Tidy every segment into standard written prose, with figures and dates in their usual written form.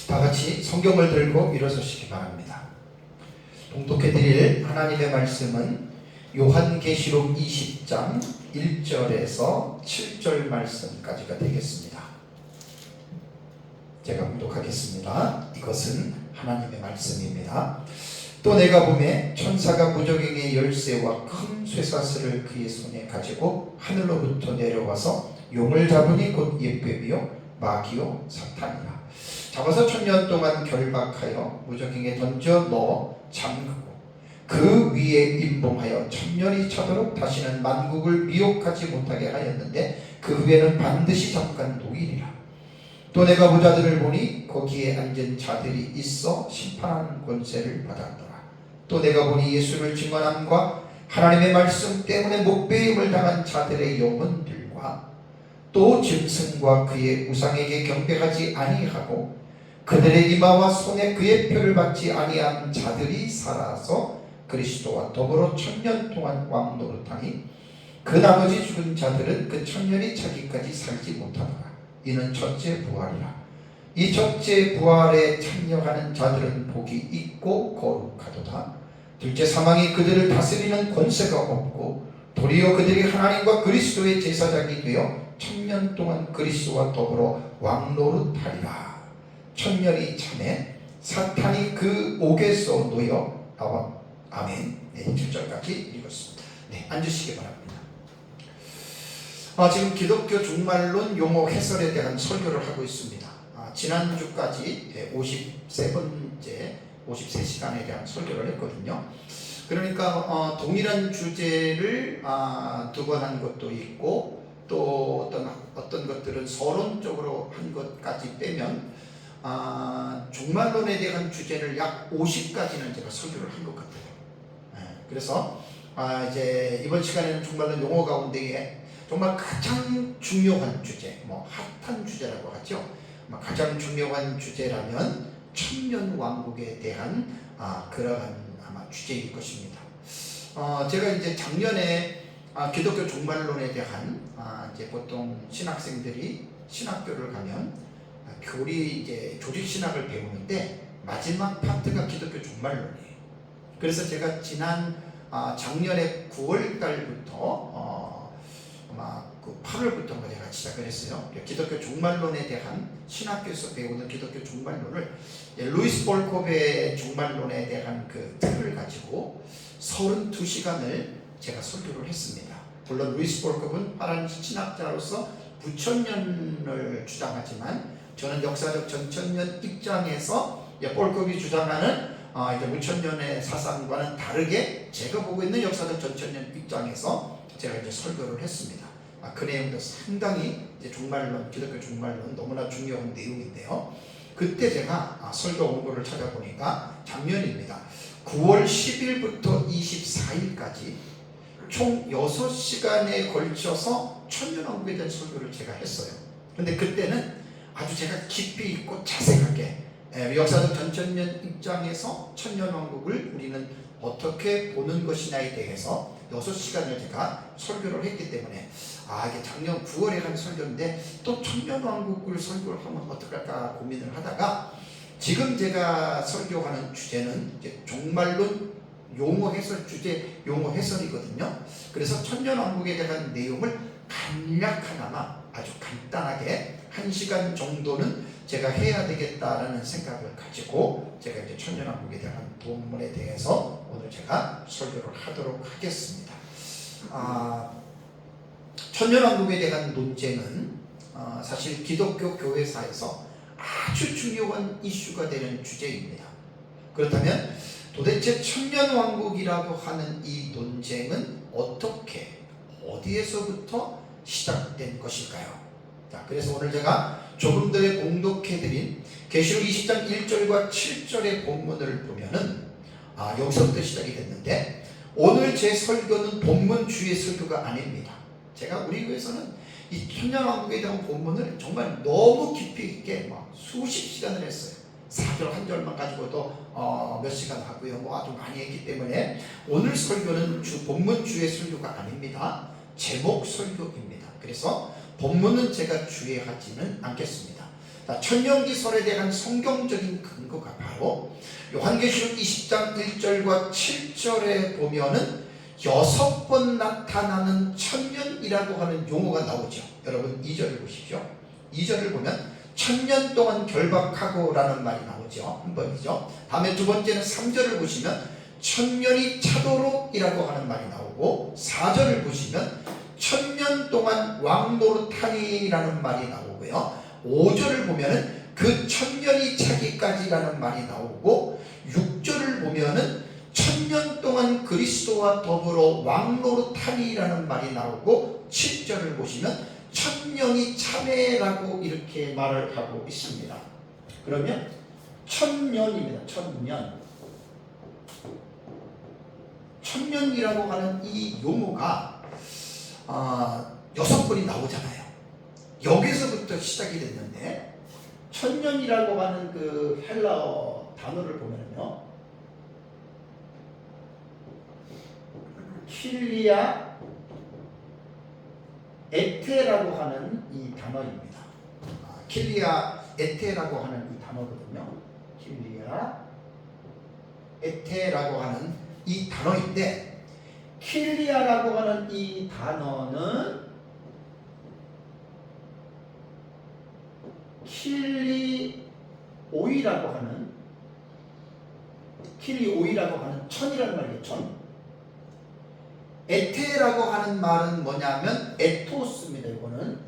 다 같이 성경을 들고 일어서시기 바랍니다. 봉독해 드릴 하나님의 말씀은 요한계시록 20장 1절에서 7절 말씀까지가 되겠습니다. 제가 봉독하겠습니다. 이것은 하나님의 말씀입니다. 또 내가 보매 천사가 무저갱의 열쇠와 큰 쇠사슬을 그의 손에 가지고 하늘로부터 내려와서 용을 잡으니 곧 예배비요 마귀요 사탄이라. 잡아서 1000년 동안 결박하여 무저갱에 던져 넣어 잠그고 그 위에 임봉하여 1000년이 차도록 다시는 만국을 미혹하지 못하게 하였는데 그 후에는 반드시 잠깐 노이리라. 또 내가 보자들을 보니 거기에 앉은 자들이 있어 심판하는 권세를 받았더라. 또 내가 보니 예수를 증언함과 하나님의 말씀 때문에 목배임을 당한 자들의 영혼들과 또 짐승과 그의 우상에게 경배하지 아니하고 그들의 이마와 손에 그의 표를 받지 아니한 자들이 살아서 그리스도와 더불어 1000년 동안 왕노릇하니 그 나머지 죽은 자들은 그 1000년이 차기까지 살지 못하더라. 이는 첫째 부활이라. 이 첫째 부활에 참여하는 자들은 복이 있고 거룩하도다. 둘째 사망이 그들을 다스리는 권세가 없고 도리어 그들이 하나님과 그리스도의 제사장이 되어 1000년 동안 그리스도와 더불어 왕노릇하리라. 1000년이 참에 사탄이 그 옥에서 놓여 나와. 아멘. 네, 7절까지 읽었습니다. 네, 앉으시기 바랍니다. 지금 기독교 종말론 용어 해설에 대한 설교를 하고 있습니다. 지난주까지 53시간에 대한 설교를 했거든요. 그러니까 동일한 주제를 두 번 한 것도 있고 또 어떤 것들은 서론적으로 한 것까지 빼면 종말론에 대한 주제를 약 50가지는 제가 설교를 한 것 같아요. 그래서 이제 이번 시간에는 종말론 용어 가운데에 정말 가장 중요한 주제, 핫한 주제라고 하죠. 가장 중요한 주제라면 천년 왕국에 대한 그러한 아마 주제일 것입니다. 제가 이제 작년에 기독교 종말론에 대한 이제 보통 신학생들이 신학교를 가면 교리 이제 조직 신학을 배우는데 마지막 파트가 기독교 종말론이에요. 그래서 제가 작년에 9월 달부터 아마 그 8월부터인가 제가 시작을 했어요. 기독교 종말론에 대한 신학교에서 배우는 기독교 종말론을 루이스 볼콥의 종말론에 대한 그 틀을 가지고 32시간을 제가 설교를 했습니다. 물론 루이스 볼콥은 파란 신학자로서 9000년을 주장하지만 저는 역사적 전천년 입장에서 볼콥이 주장하는 이제 5000년의 사상과는 다르게 제가 보고 있는 역사적 전천년 입장에서 제가 이제 설교를 했습니다. 그 내용도 상당히 이제 종말론, 기독교 종말론 너무나 중요한 내용인데요. 그때 제가 설교 원고를 찾아보니까 작년입니다. 9월 10일부터 24일까지 총 6시간에 걸쳐서 천년왕국에 대한 설교를 제가 했어요. 근데 그때는 아주 제가 깊이 있고 자세하게 역사적 전천년 입장에서 천년왕국을 우리는 어떻게 보는 것이냐에 대해서 6시간을 제가 설교를 했기 때문에 이게 작년 9월에 한 설교인데 또 천년왕국을 설교를 하면 어떡할까 고민을 하다가 지금 제가 설교하는 주제는 이제 종말론 용어 해설 주제 용어 해설이거든요. 그래서 천년왕국에 대한 내용을 간략하나마 아주 간단하게 1시간 정도는 제가 해야 되겠다라는 생각을 가지고 제가 이제 천년왕국에 대한 본문에 대해서 오늘 제가 설교를 하도록 하겠습니다. 천년왕국에 대한 논쟁은 사실 기독교 교회사에서 아주 중요한 이슈가 되는 주제입니다. 그렇다면 도대체 천년왕국이라고 하는 이 논쟁은 어떻게 어디에서부터 시작된 것일까요? 그래서 오늘 제가 조금 전에 공독해드린 계시록 20장 1절과 7절의 본문을 보면은 여기서부터 시작이 됐는데 오늘 제 설교는 본문 주의 설교가 아닙니다. 제가 우리 교회에서는 이 천년왕국에 대한 본문을 정말 너무 깊이 있게 수십 시간을 했어요. 4절 한 절만 가지고도 몇 시간 하고요. 아주 많이 했기 때문에 오늘 설교는 본문 주의 설교가 아닙니다. 제목 설교입니다. 그래서 본문은 제가 주의하지는 않겠습니다. 자, 천년기설에 대한 성경적인 근거가 바로 요한계시록 20장 1절과 7절에 보면은 6번 나타나는 천년이라고 하는 용어가 나오죠. 여러분 2절을 보십시오. 2절을 보면 천년 동안 결박하고 라는 말이 나오죠. 한 번이죠. 다음에 두 번째는 3절을 보시면 천년이 차도록 이라고 하는 말이 나오고, 4절을 보시면 천년 동안 왕노릇하니 라는 말이 나오고요. 5절을 보면은 그 천년이 차기까지라는 말이 나오고, 6절을 보면은 천년 동안 그리스도와 더불어 왕노릇하니라는 말이 나오고, 7절을 보시면 천년이 참회라고 이렇게 말을 하고 있습니다. 그러면 천년입니다. 천년이라고 하는 이 용어가 6번이 나오잖아요. 여기서부터 시작이 됐는데, 천년이라고 하는 그 헬라어 단어를 보면요, 킬리아 에테라고 하는 이 단어입니다. 킬리아 에테라고 하는 이 단어거든요. 킬리아 에테라고 하는 이 단어인데, 킬리아라고 하는 이 단어는 킬리오이라고 하는 천이라는 말이에요. 천. 에테라고 하는 말은 뭐냐면 에토스입니다. 이거는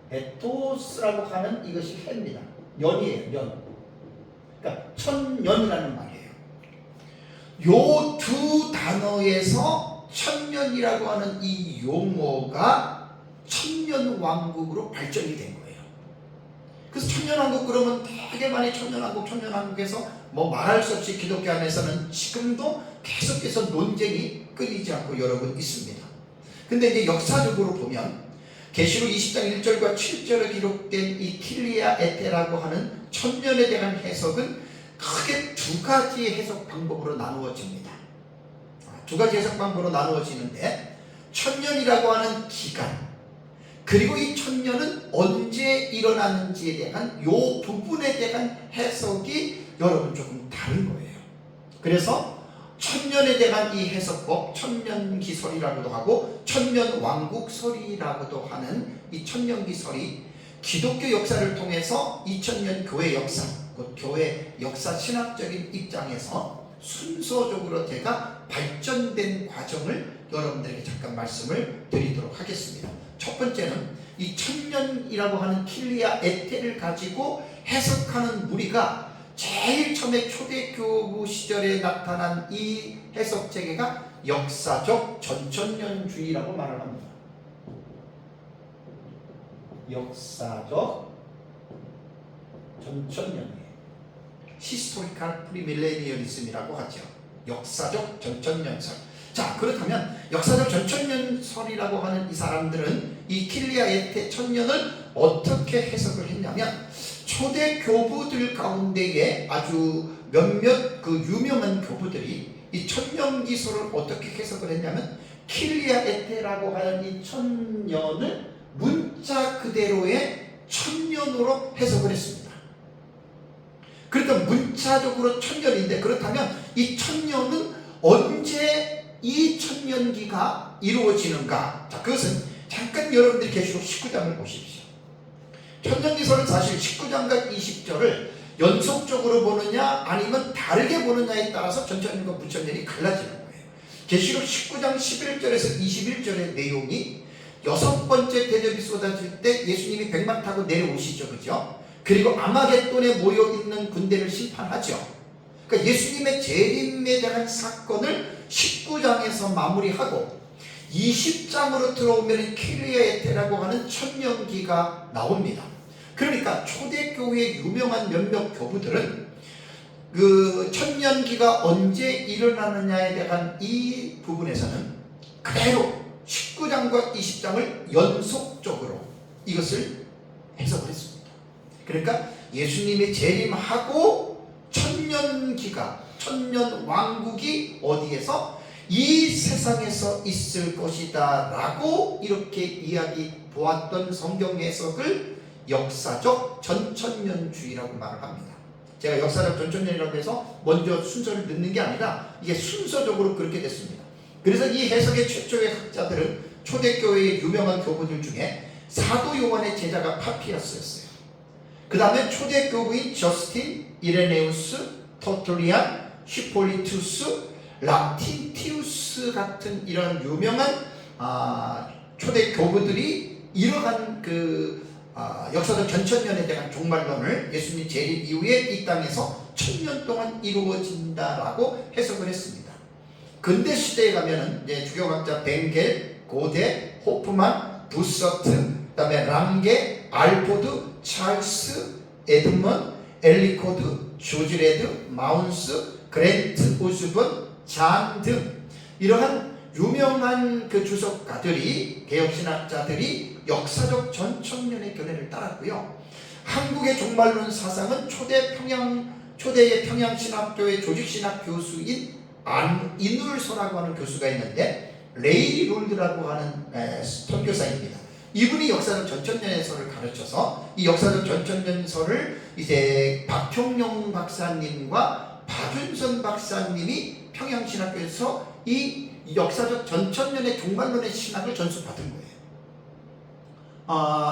에토스라고 하는 이것이 해입니다. 년이에요. 년. 그러니까 천년이라는 말이에요. 요 두 단어에서 천년이라고 하는 이 용어가 천년왕국으로 발전이 된 거예요. 그래서 천년왕국 그러면 되게 많이 천년왕국에서 뭐 말할 수 없이 기독교 안에서는 지금도 계속해서 논쟁이 끊이지 않고 여러 번 있습니다. 근데 이제 역사적으로 보면 계시록 20장 1절과 7절에 기록된 이 킬리아 에테라고 하는 천년에 대한 해석은 크게 두 가지 해석 방법으로 나누어집니다. 두 가지 해석 방법으로 나누어지는데, 천년이라고 하는 기간, 그리고 이 천년은 언제 일어나는지에 대한 요 부분에 대한 해석이 여러분 조금 다른 거예요. 그래서 천년에 대한 이 해석법, 천년기설이라고도 하고 천년왕국설이라고도 하는 이 천년기설이 기독교 역사를 통해서 2000년 교회 역사, 그 교회 역사 신학적인 입장에서 순서적으로 제가 발전된 과정을 여러분들에게 잠깐 말씀을 드리도록 하겠습니다. 첫 번째는 이 천년이라고 하는 킬리아 에테를 가지고 해석하는 무리가 제일 처음에 초대교부 시절에 나타난 이 해석 체계가 역사적 전천년주의라고 말을 합니다. 역사적 전천년이에요. 히스토리컬 프리밀레니얼리즘이라고 하죠. 역사적 전천년설. 자, 그렇다면 역사적 전천년설이라고 하는 이 사람들은 이 킬리아 에테 천년을 어떻게 해석을 했냐면, 초대 교부들 가운데에 아주 몇몇 그 유명한 교부들이 이 천년기설을 어떻게 해석을 했냐면, 킬리아 에테라고 하는 이 천년을 문자 그대로의 천년으로 해석을 했습니다. 그러니까 문자적으로 천년인데, 그렇다면 이 천년은 언제 이 천년기가 이루어지는가? 자, 그것은 잠깐 여러분들이 계시록 19장을 보십시오. 천년기설은 사실 19장과 20절을 연속적으로 보느냐 아니면 다르게 보느냐에 따라서 전천년과 부천년이 갈라지는 거예요. 계시록 19장 11절에서 21절의 내용이 6번째 대접이 쏟아질 때 예수님이 백만 타고 내려오시죠. 그죠? 그리고 아마겟돈에 모여있는 군대를 심판하죠. 그러니까 예수님의 재림에 대한 사건을 19장에서 마무리하고 20장으로 들어오면 킬리아 에테라고 하는 천년기가 나옵니다. 그러니까 초대교회의 유명한 몇몇 교부들은 그 천년기가 언제 일어나느냐에 대한 이 부분에서는 그대로 19장과 20장을 연속적으로 이것을 해석을 했습니다. 그러니까 예수님의 재림하고 천년기가, 천년왕국이 어디에서? 이 세상에서 있을 것이다 라고 이렇게 이야기했다는 보았던 성경 해석을 역사적 전천년주의라고 말을 합니다. 제가 역사적 전천년이라고 해서 먼저 순서를 넣는 게 아니라 이게 순서적으로 그렇게 됐습니다. 그래서 이 해석의 최초의 학자들은 초대교회의 유명한 교부들 중에 사도 요한의 제자가 파피러스였어요. 그 다음에 초대교부인 저스틴, 이레네우스, 터툴리안, 히폴리투스, 락틴티우스 같은 이런 유명한 초대 교부들이 이러한 역사적 전천년에 대한 종말론을 예수님 재림 이후에 이 땅에서 1000년 동안 이루어진다라고 해석을 했습니다. 근대 시대에 가면은 이제 주교학자 벵겔, 고데, 호프만, 부서트, 그다음에 랑게, 알포드, 찰스, 에드먼, 엘리코드, 조지 레드, 마운스, 그랜트 오스본, 잔 등 이러한 유명한 그 주석가들이, 개혁신학자들이 역사적 전천년의 견해를 따랐고요. 한국의 종말론 사상은 초대의 평양신학교의 조직신학 교수인 안인울서라고 하는 교수가 있는데, 레이리 롤드라고 하는 선교사입니다. 이분이 역사적 전천년설을 가르쳐서 이 역사적 전천년설을 이제 박형룡 박사님과 박윤선 박사님이 평양신학교에서 이 역사적 전천년의 종말론의 신학을 전수받은 거예요.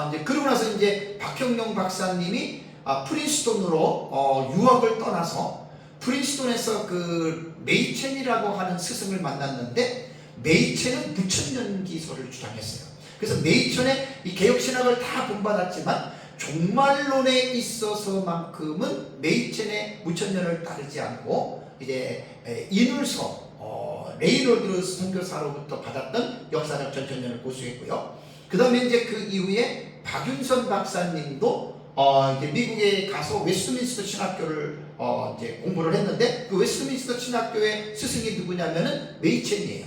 이제 그러고 나서 이제 박형룡 박사님이 프린스톤으로 유학을 떠나서 프린스톤에서 그 메이첸이라고 하는 스승을 만났는데, 메이첸은 무천년기설을 주장했어요. 그래서 메이첸의 이 개혁신학을 다 본받았지만 종말론에 있어서만큼은 메이첸의 무천년을 따르지 않고 이제 인울서 레이놀드 선교사로부터 받았던 역사적 전천년을 고수했고요. 그 다음에 이제 그 이후에 박윤선 박사님도 이제 미국에 가서 웨스트민스터 신학교를 이제 공부를 했는데, 그 웨스트민스터 신학교의 스승이 누구냐면은 메이첸이에요.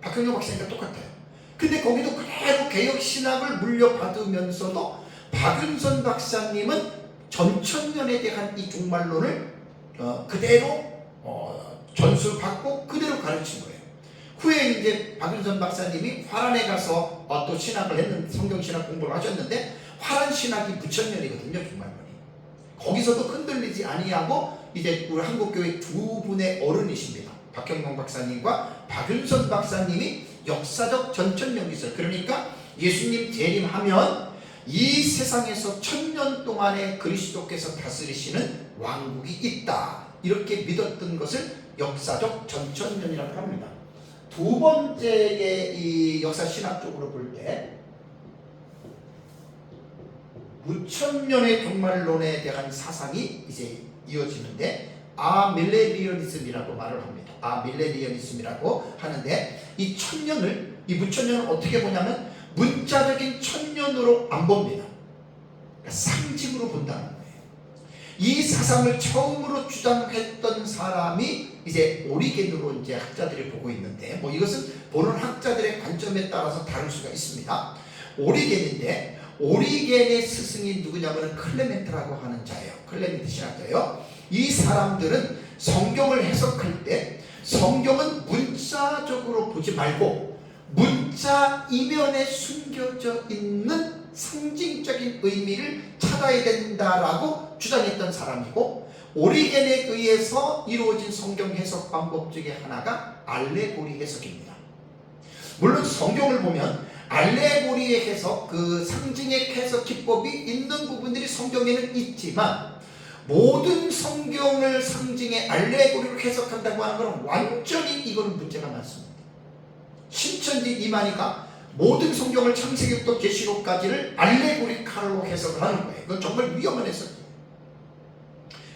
박형룡 박사님과 똑같아요. 근데 거기도 그대로 개혁신학을 물려받으면서도 박윤선 박사님은 전천년에 대한 이 종말론을 그대로 전수받고 그대로 가르친 거예요. 후에 이제 박윤선 박사님이 화란에 가서 또 신학을 했는데, 성경신학 공부를 하셨는데, 화란 신학이 무천년이거든요, 종말론이. 거기서도 흔들리지 아니하고 이제 우리 한국교회 두 분의 어른이십니다. 박형룡 박사님과 박윤선 박사님이 역사적 전천년기설, 그러니까 예수님 재림하면 이 세상에서 1000년 동안의 그리스도께서 다스리시는 왕국이 있다, 이렇게 믿었던 것을 역사적 전천년이라고 합니다. 두 번째의 이 역사 신학적으로 볼 때 무천년의 종말론에 대한 사상이 이제 이어지는데, 아밀레니언이즘이라고 말을 합니다. 아밀레니언이즘이라고 하는데, 이 천년을, 이 무천년을 어떻게 보냐면 문자적인 천년으로 안 봅니다. 그러니까 상징으로 본다는 거예요. 이 사상을 처음으로 주장했던 사람이 이제 오리겐으로 이제 학자들이 보고 있는데, 뭐 이것은 보는 학자들의 관점에 따라서 다를 수가 있습니다. 오리겐인데, 오리겐의 스승이 누구냐면 클레멘트라고 하는 자예요. 클레멘트 신학자예요. 이 사람들은 성경을 해석할 때 성경은 문자적으로 보지 말고 문자 이면에 숨겨져 있는 상징적인 의미를 찾아야 된다라고 주장했던 사람이고, 오리겐에 의해서 이루어진 성경 해석 방법 중에 하나가 알레고리 해석입니다. 물론 성경을 보면 알레고리의 해석, 그 상징의 해석 기법이 있는 부분들이 성경에는 있지만, 모든 성경을 상징의 알레고리로 해석한다고 하는 것은 완전히 이거는 문제가 많습니다. 신천지 이만희가 모든 성경을 창세기부터 계시록까지를 알레고리칼로 해석을 하는 거예요. 이건 정말 위험한 해석이에요.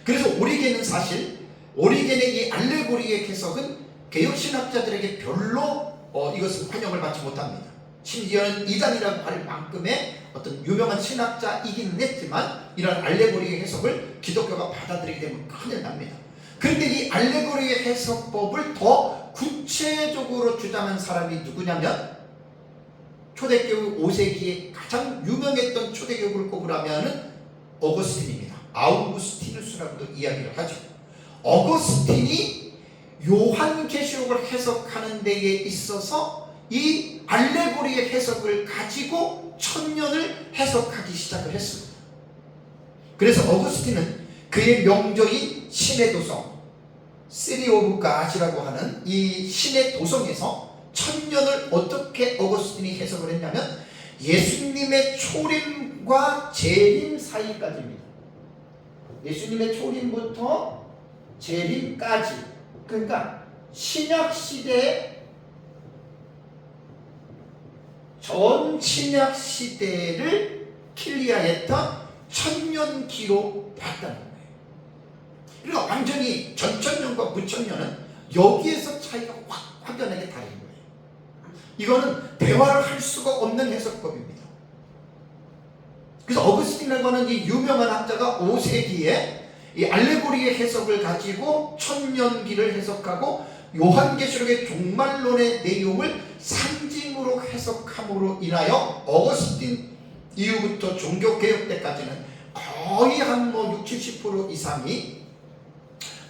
그래서 오리겐은 사실, 오리겐의 이 알레고리의 해석은 개혁신학자들에게 별로 이것은 환영을 받지 못합니다. 심지어는 이단이라고 할 만큼의 어떤 유명한 신학자이기는 했지만, 이런 알레고리의 해석을 기독교가 받아들이게 되면 큰일 납니다. 그런데 이 알레고리의 해석법을 더 구체적으로 주장한 사람이 누구냐면, 초대교회 5세기에 가장 유명했던 초대교회를 꼽으라면 어거스틴입니다. 아우구스티누스라고도 이야기를 하죠. 어거스틴이 요한계시록을 해석하는 데에 있어서 이 알레고리의 해석을 가지고 천년을 해석하기 시작을 했습니다. 그래서 어거스틴은 그의 명저인 신의 도성, City of God이라고 하는 이 신의 도성에서 천년을 어떻게 어거스틴이 해석을 했냐면 예수님의 초림과 재림 사이까지입니다. 예수님의 초림부터 재림까지, 그러니까 신약 시대, 전 신약 시대를 클리어했던 천년기로 봤다는 거예요. 그러니까 완전히 전천년과 무천년은 여기에서 차이가 확연하게 다른 거예요. 이거는 대화를 할 수가 없는 해석법입니다. 그래서 어거스틴이라고 하는 이 유명한 학자가 5세기에 이 알레고리의 해석을 가지고 천년기를 해석하고 요한계시록의 종말론의 내용을 상징으로 해석함으로 인하여 어거스틴 이후부터 종교개혁 때까지는 거의 한 60, 70% 이상이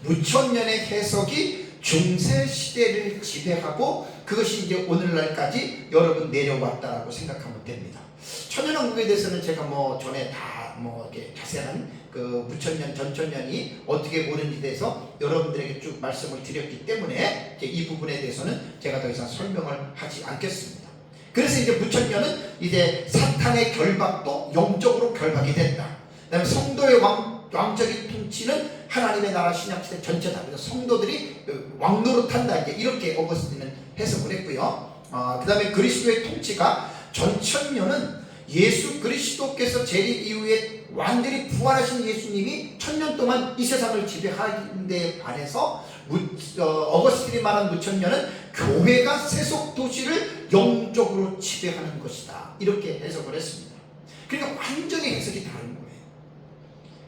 무천년의 해석이 중세시대를 지배하고 그것이 이제 오늘날까지 여러분 내려왔다라고 생각하면 됩니다. 천년왕국에 대해서는 제가 전에 다 이렇게 자세한 그 무천년, 전천년이 어떻게 오는지 대해서 여러분들에게 쭉 말씀을 드렸기 때문에 이제 이 부분에 대해서는 제가 더 이상 설명을 하지 않겠습니다. 그래서 이제 무천년은 이제 사탄의 결박도 영적으로 결박이 된다. 그다음에 성도의 왕적인 통치는 하나님의 나라 신약시대 전체다. 그래서 성도들이 왕노릇한다. 이제 이렇게 어거스틴은 해석을 했고요. 그 다음에 그리스도의 통치가 전천년은 예수 그리스도께서 재림 이후에 완전히 부활하신 예수님이 천년 동안 이 세상을 지배하는 데 반해서 어거스틴이 말한 무천년은 교회가 세속 도시를 영적으로 지배하는 것이다. 이렇게 해석을 했습니다. 그러니까 완전히 해석이 다른 거예요.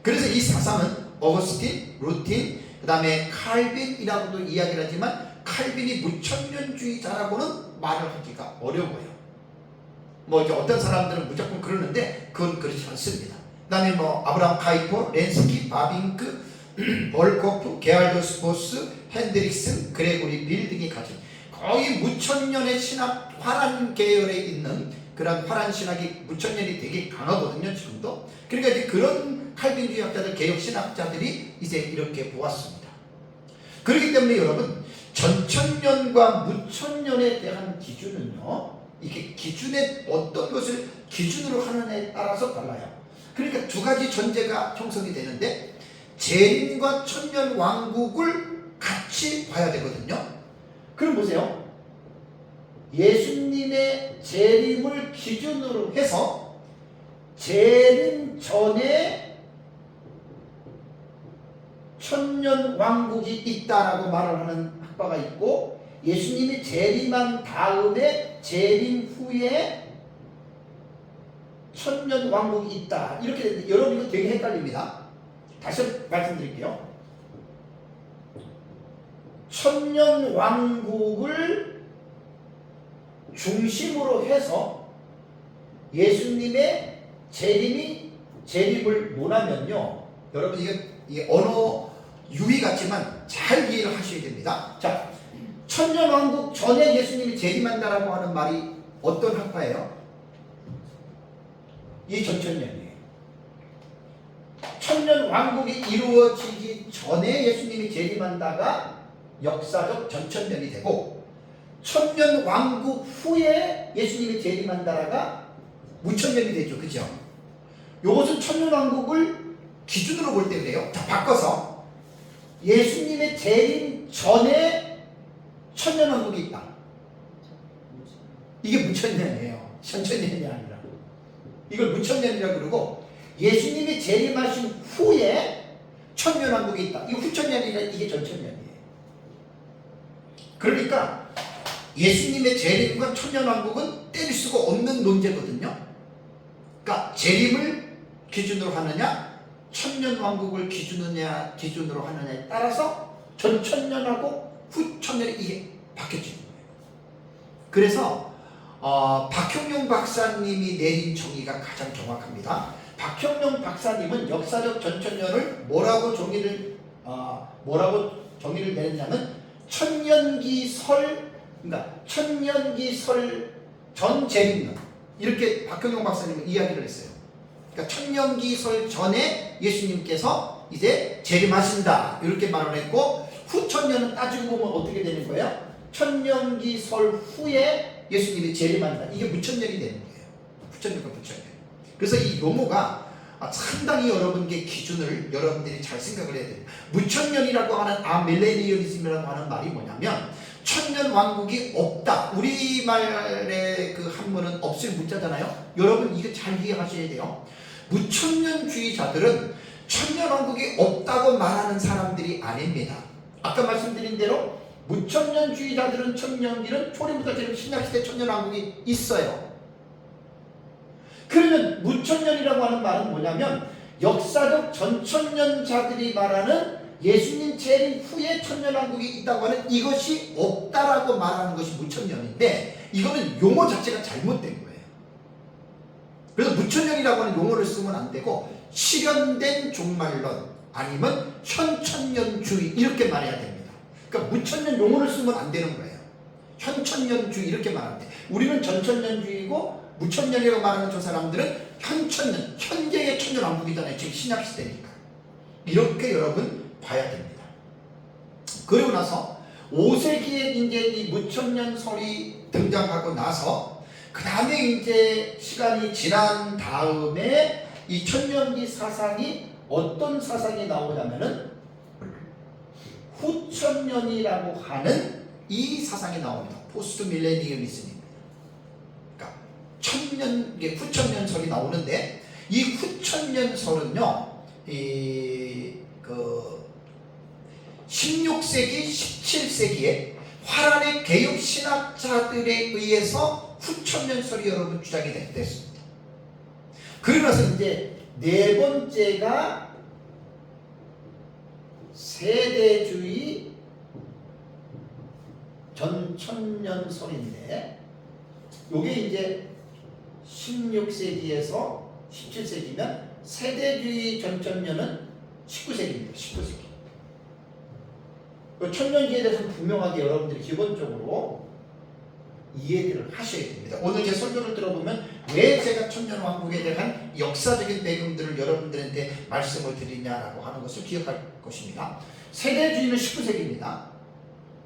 그래서 이 사상은 어거스틴, 루틴, 그 다음에 칼빈이라고도 이야기를 하지만 칼빈이 무천년주의자라고는 말을 하기가 어려워요. 이제 어떤 사람들은 무조건 그러는데 그건 그렇지 않습니다. 그 다음에 아브라함 카이퍼, 렌스키, 바빙크, 벌코프, 게알더 스포스, 핸드릭슨, 그레고리 빌 등이 가진 거의 무천년의 신학 화란 계열에 있는 그런 화란 신학이 무천년이 되게 강하거든요, 지금도. 그러니까 이제 그런 칼빈주의 학자들, 개혁 신학자들이 이제 이렇게 보았습니다. 그렇기 때문에 여러분, 전천년과 무천년에 대한 기준은요, 이게 기준에 어떤 것을 기준으로 하느냐에 따라서 달라요. 그러니까 두 가지 전제가 형성이 되는데 재림과 천년 왕국을 같이 봐야 되거든요. 그럼 보세요. 예수님의 재림을 기준으로 해서 재림 전에 천년 왕국이 있다라고 말을 하는 학파가 있고, 예수님이 재림한 다음에 재림 후에 천년 왕국이 있다. 이렇게 되는데 여러분 이거 되게 헷갈립니다. 다시 말씀드릴게요. 천년 왕국을 중심으로 해서 예수님의 재림을 논하면요, 여러분 이게 언어 유희 같지만 잘 이해를 하셔야 됩니다. 자, 천년 왕국 전에 예수님이 재림한다라고 하는 말이 어떤 학파예요? 이 전천년이에요. 천년 왕국이 이루어지기 전에 예수님이 재림한다가 역사적 전천년이 되고, 천년 왕국 후에 예수님이 재림한다가 무천년이 되죠. 그죠? 요것은 천년 왕국을 기준으로 볼 때 그래요. 자, 바꿔서 예수님의 재림 전에 천년 왕국이 있다. 이게 무천년이에요. 천천년이 아니라. 이걸 무천년이라고 그러고, 예수님이 재림하신 후에 천년 왕국이 있다. 이거 후천년이라 이게 전천년이에요. 그러니까 예수님의 재림과 천년 왕국은 뗄 수가 없는 논제거든요. 그러니까 재림을 기준으로 하느냐, 천년 왕국을 기준으로 하느냐에 따라서 전천년하고 후천년이 이게 바뀌어지는 거예요. 그래서 박형룡 박사님이 내린 정의가 가장 정확합니다. 박형룡 박사님은 역사적 전천년을 뭐라고 정의를 내렸냐면 천년기설, 그러니까 천년기설 전 재림론 이렇게 박형용 박사님은 이야기를 했어요. 그러니까 천년기설 전에 예수님께서 이제 재림하신다 이렇게 말을 했고 후천년은 따지고 보면 어떻게 되는 거예요? 천년기설 후에 예수님이 재림한다. 이게 무천년이 되는 거예요. 후천년과 무천년. 그래서 이 용어가 상당히 여러분께 기준을 여러분들이 잘 생각을 해야 돼요. 무천년이라고 하는 밀레니얼리즘이라고 하는 말이 뭐냐면 천년 왕국이 없다. 우리말의 그 한문은 없을 무자잖아요. 여러분 이거 잘 이해하셔야 돼요. 무천년주의자들은 천년 왕국이 없다고 말하는 사람들이 아닙니다. 아까 말씀드린 대로 무천년주의자들은 천년기는 초림부터 지금 신약시대 천년 왕국이 있어요. 그러면 무천년이라고 하는 말은 뭐냐면 역사적 전천년자들이 말하는 예수님 재림 후에 천년왕국이 있다고 하는 이것이 없다라고 말하는 것이 무천년인데 이거는 용어 자체가 잘못된 거예요. 그래서 무천년이라고 하는 용어를 쓰면 안 되고 실현된 종말론 아니면 현천년주의 이렇게 말해야 됩니다. 그러니까 무천년 용어를 쓰면 안 되는 거예요. 현천년주의 이렇게 말하면 돼. 우리는 전천년주의고 무천년이라고 말하는 저 사람들은 현천년, 현재의 천년왕국이잖아요. 지금 신약시대니까. 이렇게 여러분 봐야 됩니다. 그리고 나서 5세기에 이제 이 무천년설이 등장하고 나서 그 다음에 이제 시간이 지난 다음에 이 천년기 사상이 어떤 사상이 나오냐면은 후천년이라고 하는 이 사상이 나옵니다. 포스트 밀레니얼리즘입니다. 그러니까 후천년설이 나오는데 이 후천년설은요, 16세기, 17세기에 화란의 개혁 신학자들에 의해서 후천년설이 여러분 주장이 됐습니다. 그러면서 이제 네 번째가 세대주의 전천년설인데 요게 이제 16세기에서 17세기면 세대주의 전천년은 19세기입니다. 19세기. 천년기에 대해서는 분명하게 여러분들이 기본적으로 이해를 하셔야 됩니다. 오늘 제 설교를 들어보면 왜 제가 천년왕국에 대한 역사적인 배경들을 여러분들한테 말씀을 드리냐라고 하는 것을 기억할 것입니다. 세대주의는 19세기입니다.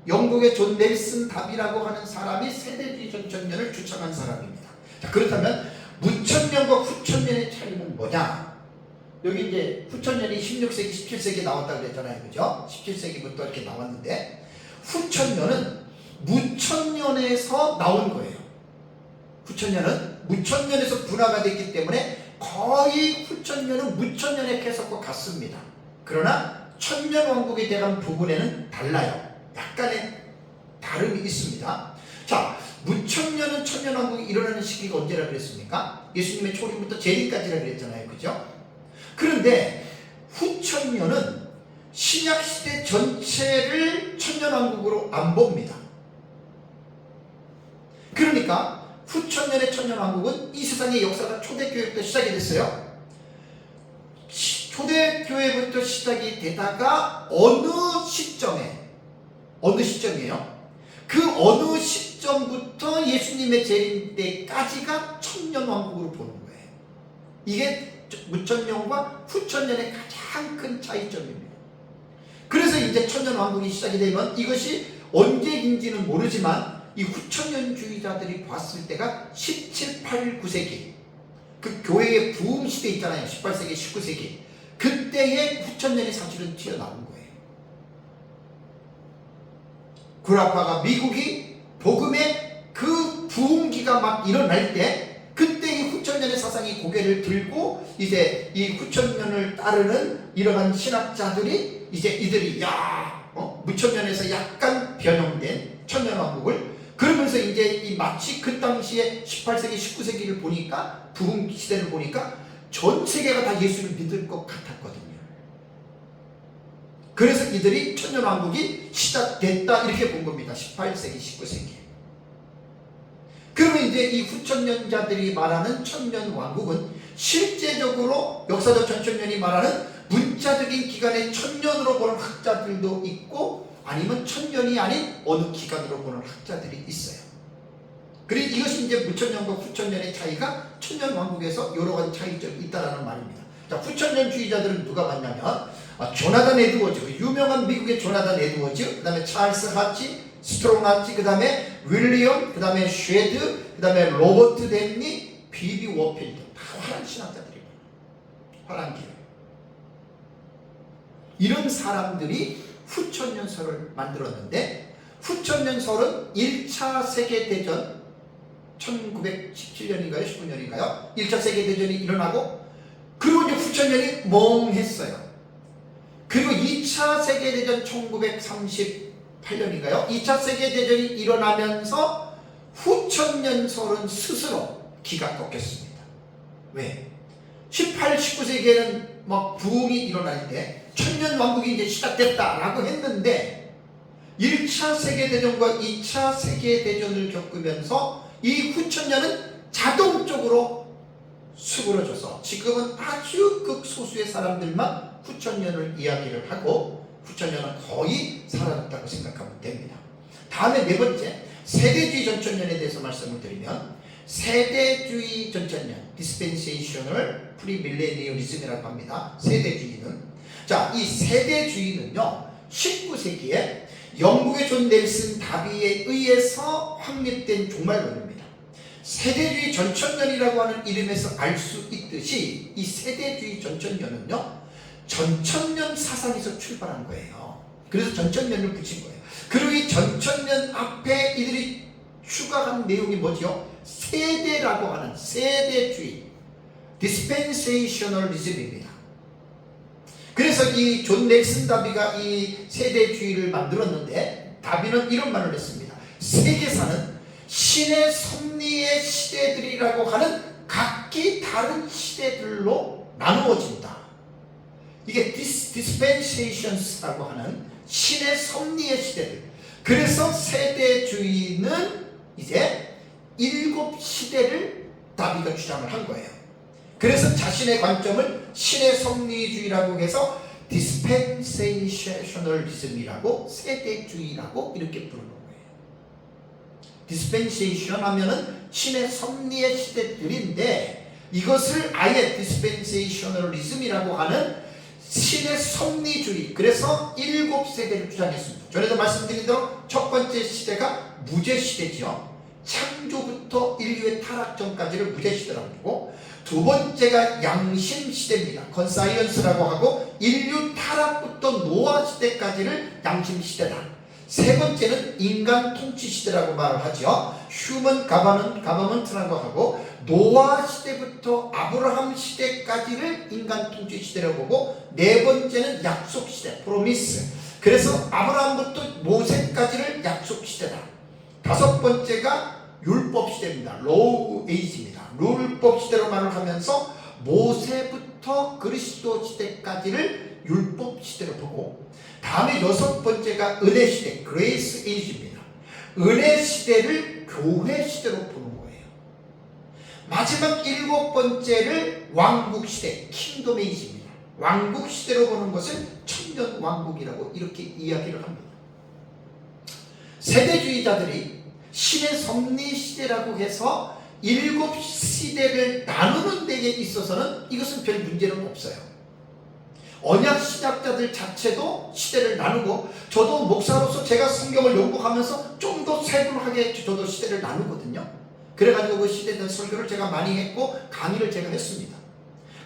영국의 존 넬슨 답이라고 하는 사람이 세대주의 전천년을 주창한 사람입니다. 자, 그렇다면 무천년과 후천년의 차이는 뭐냐? 여기 이제 후천년이 16세기, 17세기에 나왔다고 그랬잖아요. 그죠? 17세기부터 이렇게 나왔는데 후천년은 무천년에서 나온 거예요. 후천년은 무천년에서 분화가 됐기 때문에 거의 후천년은 무천년의 해석과 같습니다. 그러나 천년왕국에 대한 부분에는 달라요. 약간의 다름이 있습니다. 자, 무천년은 천년왕국이 일어나는 시기가 언제라 그랬습니까? 예수님의 초림부터 재림까지라 그랬잖아요. 그죠? 그런데 후천년은 신약시대 전체를 천년왕국으로 안 봅니다. 그러니까 후천년의 천년왕국은 이 세상의 역사가 초대교회부터 시작이 됐어요. 초대교회부터 시작이 되다가 어느 시점이에요? 그 어느 시점부터 예수님의 재림 때까지가 천년왕국으로 보는 거예요. 이게 무천년과 후천년의 가장 큰 차이점입니다. 그래서 이제 천년왕국이 시작이 되면 이것이 언제인지는 모르지만 이 후천년주의자들이 봤을 때가 17, 8, 9세기 그 교회의 부흥 시대 있잖아요. 18세기, 19세기 그때의 후천년이 사실은 튀어나온 거예요. 구라파가 미국이 복음의 그 부흥기가 막 일어날 때 그때 이 후천년의 사상이 고개를 들고 이제 이 후천년을 따르는 이러한 신학자들이 이제 이들이 무천년에서 약간 변형된 천년왕국을 그러면서 이제 이 마치 그 당시에 18세기, 19세기를 보니까 부흥 시대를 보니까 전 세계가 다 예수를 믿을 것 같았거든요. 그래서 이들이 천년왕국이 시작됐다 이렇게 본 겁니다. 18세기, 19세기. 그러면 이제 이 후천년자들이 말하는 천년왕국은 실제적으로 역사적 전천년이 말하는 문자적인 기간의 천년으로 보는 학자들도 있고 아니면 천년이 아닌 어느 기간으로 보는 학자들이 있어요. 그리고 이것이 이제 무천년과 후천년의 차이가 천년 왕국에서 여러 가지 차이점이 있다라는 말입니다. 자, 후천년주의자들은 누가 봤냐면 조나단 에드워즈, 유명한 미국의 조나단 에드워즈, 그 다음에 찰스 하치, 스트롱 하치, 그 다음에 윌리엄, 그 다음에 쉐드, 그 다음에 로버트 댄리, 비비 워필드, 다 화란 신학자들이에요. 화란기요. 이런 사람들이 후천년설을 만들었는데, 후천년설은 1차 세계대전 1917년인가요? 19년인가요? 1차 세계대전이 일어나고, 그리고 이제 후천년이 멍했어요. 그리고 2차 세계대전 1938년인가요? 2차 세계대전이 일어나면서 후천년설은 스스로 기가 꺾였습니다. 왜? 18, 19세기에는 막 부흥이 일어나는데 천년왕국이 이제 시작됐다라고 했는데 1차 세계대전과 2차 세계대전을 겪으면서 이 후천년은 자동적으로 수그러져서 지금은 아주 극소수의 사람들만 후천년을 이야기를 하고 후천년은 거의 사라졌다고 생각하면 됩니다. 다음에 네 번째, 세대주의 전천년에 대해서 말씀을 드리면, 세대주의 전천년, 디스펜세이셔널 프리밀레니얼리즘이라고 합니다. 세대주의는, 자, 이 세대주의는요 19세기에 영국의 존 넬슨 다비에 의해서 확립된 종말론입니다. 세대주의 전천년이라고 하는 이름에서 알 수 있듯이 이 세대주의 전천년은요 전천년 사상에서 출발한 거예요. 그래서 전천년을 붙인 거예요. 그리고 이 전천년 앞에 이들이 추가한 내용이 뭐죠? 세대라고 하는 세대주의, 디스펜세이셔널리즘입니다. 그래서 이 존 넬슨 다비가 이 세대주의를 만들었는데, 다비는 이런 말을 했습니다. 세계사는 신의 섭리의 시대들이라고 하는 각기 다른 시대들로 나누어진다. 이게 디스펜세이션스라고 하는 신의 섭리의 시대들. 그래서 세대주의는 이제 7시대를 다비가 주장을 한 거예요. 그래서 자신의 관점을 신의 섭리주의라고 해서 디스펜세이셔널리즘이라고, 세대주의라고 이렇게 부르는 거예요. 디스펜세이션 하면은 신의 섭리의 시대들인데, 이것을 아예 디스펜세이셔널리즘이라고 하는 신의 섭리주의, 그래서 7세대를 주장했습니다. 전에도 말씀드린 대로 첫 번째 시대가 무죄시대죠. 창조부터 인류의 타락 전까지를 무죄시대라고 부르고, 두 번째가 양심시대입니다. 건사이언스라고 하고, 인류 타락부터 노아 시대까지를 양심시대다. 세 번째는 인간 통치시대라고 말을 하죠. 휴먼 가버먼트라고 하고, 노아 시대부터 아브라함 시대까지를 인간 통치시대라고 보고, 네 번째는 약속시대, 프로미스. 그래서 아브라함부터 모세까지를 약속시대다. 다섯 번째가 율법시대입니다. 로우 에이지입니다. 율법시대로 말을 하면서 모세부터 그리스도 시대까지를 율법시대로 보고, 다음에 여섯 번째가 은혜시대, 그레이스 에이지입니다. 은혜시대를 교회시대로 보는 거예요. 마지막 일곱 번째를 왕국시대, 킹덤 에이지입니다. 왕국시대로 보는 것을 천년왕국이라고 이렇게 이야기를 합니다. 세대주의자들이 신의 섭리시대라고 해서 7시대를 나누는 데에 있어서는 이것은 별 문제는 없어요. 언약 신학자들 자체도 시대를 나누고, 저도 목사로서 제가 성경을 연구하면서 좀 더 세분하게 저도 시대를 나누거든요. 그래가지고 그 시대에 대한 설교를 제가 많이 했고 강의를 제가 했습니다.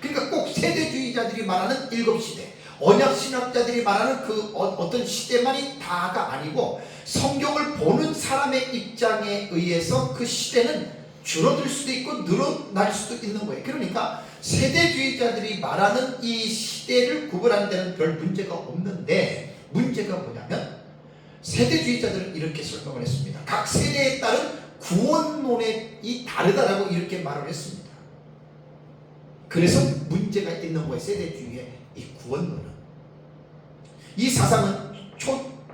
그러니까 꼭 세대주의자들이 말하는 7시대, 언약 신학자들이 말하는 그 어떤 시대만이 다가 아니고, 성경을 보는 사람의 입장에 의해서 그 시대는 줄어들 수도 있고 늘어날 수도 있는 거예요. 그러니까 세대주의자들이 말하는 이 시대를 구분하는 데는 별 문제가 없는데, 문제가 뭐냐면 세대주의자들은 이렇게 설명을 했습니다. 각 세대에 따른 구원론이 다르다라고 이렇게 말을 했습니다. 그래서 문제가 있는 거예요. 세대주의의 이 구원론은. 이 사상은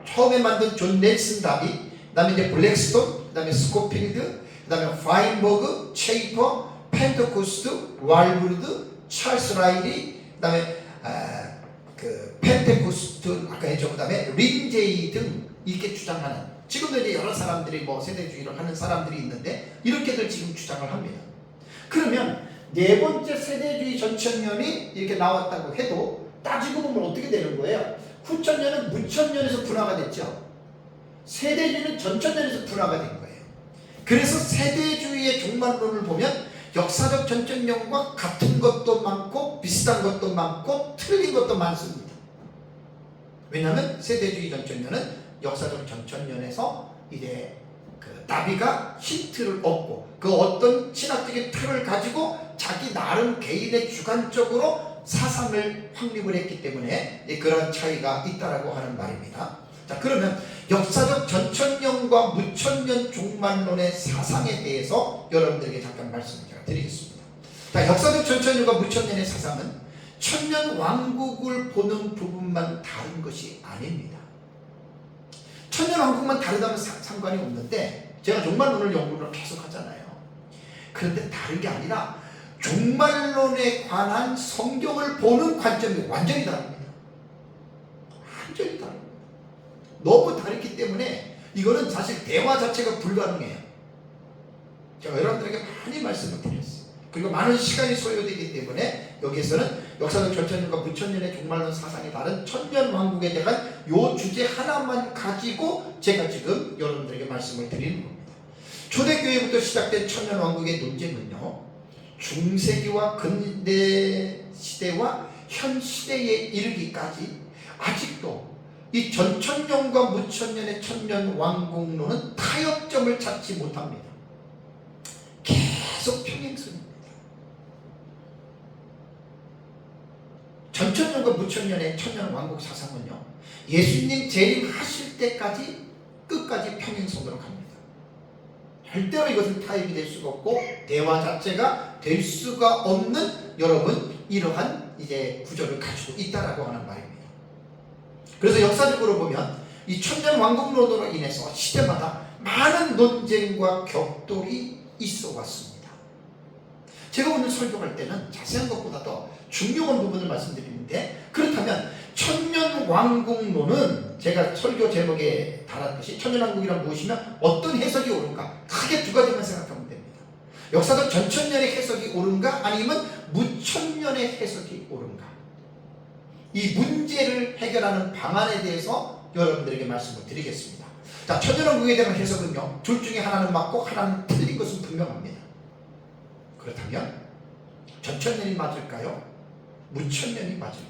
처음에 만든 존 넬슨 다비, 그 다음에 이제 블랙스톤, 그 다음에 스코필드, 그 다음에 파인버그, 체이퍼, 펜테코스트, 왈브르드, 찰스 라일리, 그 다음에 그 펜테코스트 아까 했죠. 그 다음에 린제이 등 이렇게 주장 주장하는, 지금도 이제 여러 사람들이 뭐 세대주의를 하는 사람들이 있는데 이렇게들 지금 주장을 합니다. 그러면 네 번째 세대주의 전천년이 이렇게 나왔다고 해도 따지고 보면 어떻게 되는 거예요? 후천년은 무천년에서 분화가 됐죠. 세대주의는 전천년에서 분화가 된 거예요. 그래서 세대주의의 종말론을 보면 역사적 전천년과 같은 것도 많고 비슷한 것도 많고 틀린 것도 많습니다. 왜냐하면 세대주의 전천년은 역사적 전천년에서 이제 그 나비가 힌트를 얻고 그 어떤 신학적인 틀을 가지고 자기 나름 개인의 주관적으로 사상을 확립을 했기 때문에 그런 차이가 있다라고 하는 말입니다. 자, 그러면 역사적 전천년과 무천년 종말론의 사상에 대해서 여러분들에게 잠깐 말씀을 제가 드리겠습니다. 자, 역사적 전천년과 무천년의 사상은 천년 왕국을 보는 부분만 다른 것이 아닙니다. 천년 왕국만 다르다면 상관이 없는데 제가 종말론을 연구를 계속 하잖아요. 그런데 다른 게 아니라 종말론에 관한 성경을 보는 관점이 완전히 다릅니다. 완전히 다릅니다. 너무 다르기 때문에 이거는 사실 대화 자체가 불가능해요. 제가 여러분들에게 많이 말씀을 드렸어요. 그리고 많은 시간이 소요되기 때문에 여기에서는 역사적 전천년과 무천년의 종말론 사상이 다른 천년 왕국에 대한 요 주제 하나만 가지고 제가 지금 여러분들에게 말씀을 드리는 겁니다. 초대교회부터 시작된 천년 왕국의 논쟁은요, 중세기와 근대 시대와 현 시대에 이르기까지 아직도 이 전천년과 무천년의 천년 왕국론은 타협점을 찾지 못합니다. 계속 평행선입니다. 전천년과 무천년의 천년 왕국 사상은요, 예수님 재림하실 때까지 끝까지 평행선으로 갑니다. 절대로 이것은 타협이 될 수가 없고 대화 자체가 될 수가 없는 여러분 이러한 이제 구조를 가지고 있다라고 하는 말입니다. 그래서 역사적으로 보면 이 천년 왕국론으로 인해서 시대마다 많은 논쟁과 격돌이 있어 왔습니다. 제가 오늘 설교할 때는 자세한 것보다 더 중요한 부분을 말씀드리는데, 그렇다면 천년 왕국론은 제가 설교 제목에 달았듯이 천년 왕국이란 무엇이며 어떤 해석이 옳은가, 크게 두 가지만 생각하면 됩니다. 역사적 전천년의 해석이 옳은가 아니면 무천년의 해석이 옳은가, 이 문제를 해결하는 방안에 대해서 여러분들에게 말씀을 드리겠습니다. 자, 천년왕국에 대한 해석은요, 둘 중에 하나는 맞고 하나는 틀린 것은 분명합니다. 그렇다면 전천년이 맞을까요? 무천년이 맞을까요?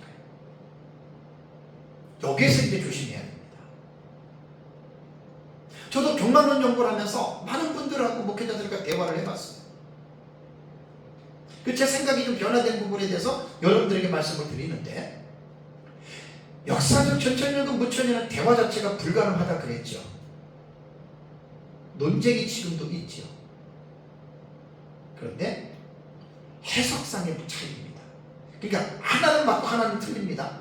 여기에서 이제 조심해야 됩니다. 저도 종말론 연구를 하면서 많은 분들하고 목회자들과 대화를 해봤어요. 제 생각이 좀 변화된 부분에 대해서 여러분들에게 말씀을 드리는데, 역사적 전천년과 무천년은 대화 자체가 불가능하다 그랬죠. 논쟁이 지금도 있죠. 그런데 해석상의 차이입니다. 그러니까 하나는 맞고 하나는 틀립니다.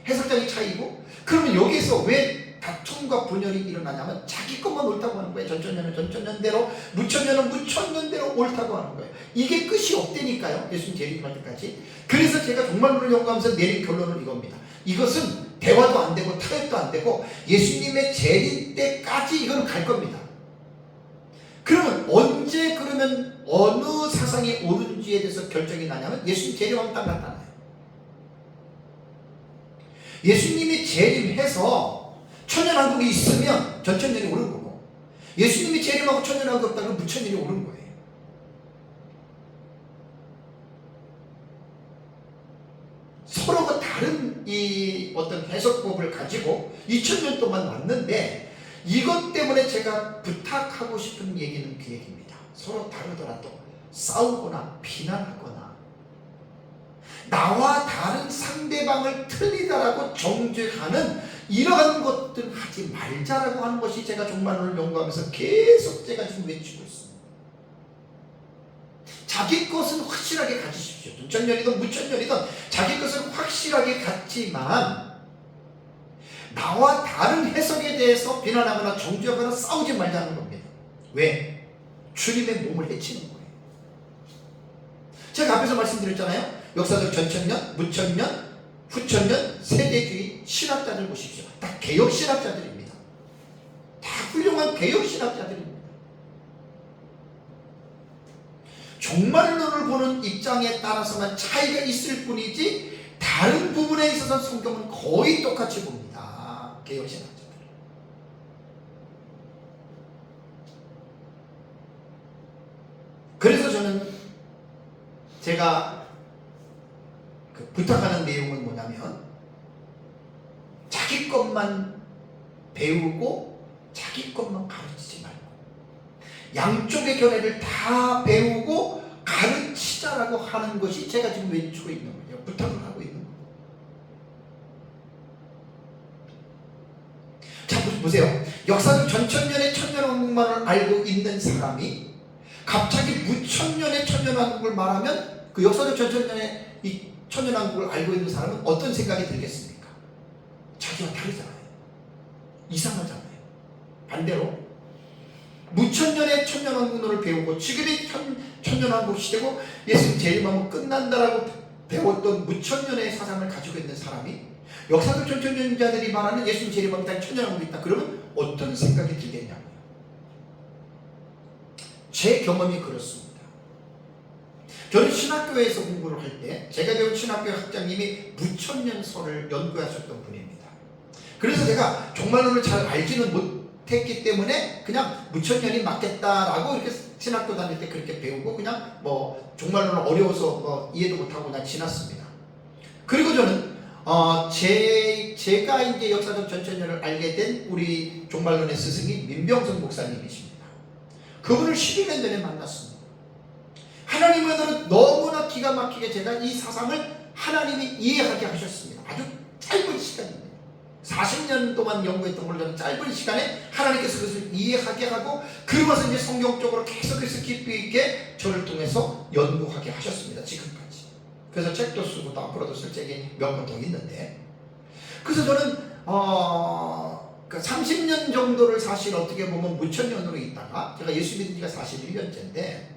해석장의 차이고, 그러면 여기서 왜 다툼과 분열이 일어나냐면 자기 것만 옳다고 하는 거예요. 전천년은 전천년대로, 무천년은 무천년대로 옳다고 하는 거예요. 이게 끝이 없다니까요. 예수님 재림할 때까지. 그래서 제가 종말론을 연구하면서 내린 결론은 이겁니다. 이것은 대화도 안 되고 타협도 안 되고 예수님의 재림 때까지 이건 갈 겁니다. 그러면 언제, 그러면 어느 사상이 옳은지에 대해서 결정이 나냐면 예수님 재림하면 딱 나타나요. 예수님이 재림해서 천년왕국이 있으면 전천년이 옳은 거고, 예수님이 재림하고 천년왕국이 없다면 무천년이 옳은 거예요. 서로가 다른 이 어떤 해석법을 가지고 2000년 동안 왔는데, 이것 때문에 제가 부탁하고 싶은 얘기는 그 얘기입니다. 서로 다르더라도 싸우거나 비난하거나 나와 다른 상대방을 틀리다라고 정죄하는 이러한 것들 하지 말자라고 하는 것이 제가 종말론을 연구하면서 계속 제가 지금 외치고 있습니다. 자기 것은 확실하게 가지십시오. 전천년이든 무천년이든 자기 것은 확실하게 갖지만 나와 다른 해석에 대해서 비난하거나 정죄하거나 싸우지 말자는 겁니다. 왜? 주님의 몸을 해치는 거예요. 제가 앞에서 말씀드렸잖아요. 역사적 전천년, 무천년, 후천년, 세대주의 신학자들 보십시오. 다 개혁 신학자들입니다. 훌륭한 개혁신학자들입니다. 종말론을 보는 입장에 따라서만 차이가 있을 뿐이지 다른 부분에 있어서 성경은 거의 똑같이 봅니다. 개혁신학자들. 그래서 저는 제가 부탁하는 내용은 뭐냐면 자기 것만 배우고 자기 것만 가르치지 말고 양쪽의 견해를 다 배우고 가르치자라고 하는 것이 제가 지금 외치고 있는 거예요. 부탁을 하고 있는 거예요. 자, 보세요. 역사적 전천년의 천년왕국만을 알고 있는 사람이 갑자기 무천년의 천년왕국을 말하면 그 역사적 전천년의 이 천년왕국을 알고 있는 사람은 어떤 생각이 들겠습니까? 자기와 다르잖아요. 이상하잖아요. 반대로 무천년의 천년왕국론을 배우고 지금이 천년왕국 시대고 예수님 재림하면 끝난다라고 배웠던 무천년의 사상을 가지고 있는 사람이 역사적 전천년자들이 말하는 예수님 재림하면 천년왕국이 있다. 그러면 어떤 생각이 들겠냐고요. 제 경험이 그렇습니다. 저는 신학교에서 공부를 할 때 제가 배운 신학교 학장님이 무천년설을 연구하셨던 분입니다. 그래서 제가 종말론을 잘 알지는 못했기 때문에 그냥 무천년이 맞겠다라고 이렇게 신학교 다닐 때 그렇게 배우고 그냥 뭐 종말론은 어려워서 뭐 이해도 못하고 그냥 지났습니다. 그리고 저는 제가 이제 역사적 전천년을 알게 된 우리 종말론의 스승이 민병성 목사님이십니다. 그분을 12년 전에 만났습니다. 하나님은 너무나 기가 막히게 제가 이 사상을 하나님이 이해하게 하셨습니다. 아주 짧은 시간입니다. 40년 동안 연구했던 걸로 저는 짧은 시간에 하나님께서 그것을 이해하게 하고 그러면서 이제 성경적으로 계속해서 깊이 있게 저를 통해서 연구하게 하셨습니다. 지금까지. 그래서 책도 쓰고 또 앞으로도 쓸 책이 몇 권 더 있는데, 그래서 저는 30년 정도를 사실 어떻게 보면 무천년으로 있다가 제가 예수 믿은 지가 41년째인데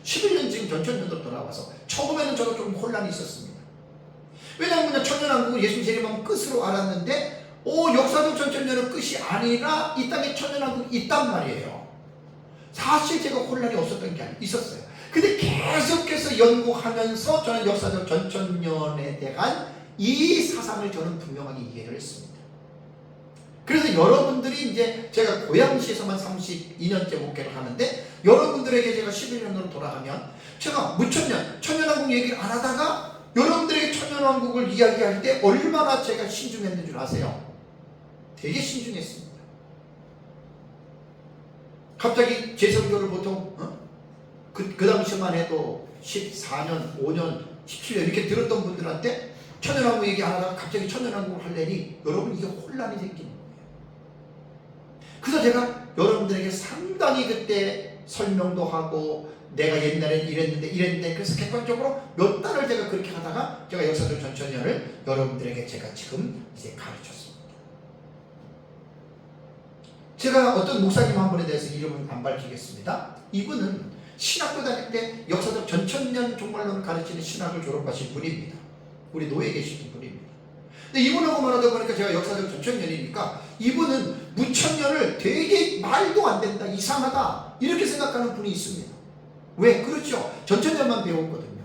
11년 지금 전천년으로 돌아와서 처음에는 저도 좀 혼란이 있었습니다. 왜냐하면 그냥 천년왕국을 예수님 재림하면 끝으로 알았는데 역사적 전천년은 끝이 아니라 이 땅에 천년왕국이 있단 말이에요. 사실 제가 혼란이 없었던 게 아니라 있었어요. 근데 계속해서 연구하면서 저는 역사적 전천년에 대한 이 사상을 저는 분명하게 이해를 했습니다. 그래서 여러분들이 이제 제가 고양시에서만 32년째 목회를 하는데 여러분들에게 제가 11년으로 돌아가면 제가 무천년, 천년왕국 얘기를 안 하다가 여러분들에게 천년왕국을 이야기할 때 얼마나 제가 신중했는 줄 아세요? 되게 신중했습니다. 갑자기 제 설교를 보통 그 당시만 해도 14년, 5년, 17년 이렇게 들었던 분들한테 천년왕국 얘기 안 하다가 갑자기 천년왕국을 하려니 여러분 이게 혼란이 생기는 거예요. 그래서 제가 여러분들에게 상당히 그때 설명도 하고 내가 옛날엔 이랬는데 그래서 객관적으로 몇 달을 제가 그렇게 하다가 제가 역사적 전천년을 여러분들에게 제가 지금 이제 가르쳤습니다. 제가 어떤 목사님 한 분에 대해서 이름은 안 밝히겠습니다. 이분은 신학교 다닐 때 역사적 전천년 종말론을 가르치는 신학을 졸업하신 분입니다. 우리 노예에 계시는 분입니다. 근데 이분하고 말하다 보니까 제가 역사적 전천년이니까 이분은 무천년을 되게 말도 안 된다, 이상하다 이렇게 생각하는 분이 있습니다. 왜? 그렇죠. 전천년만 배웠거든요.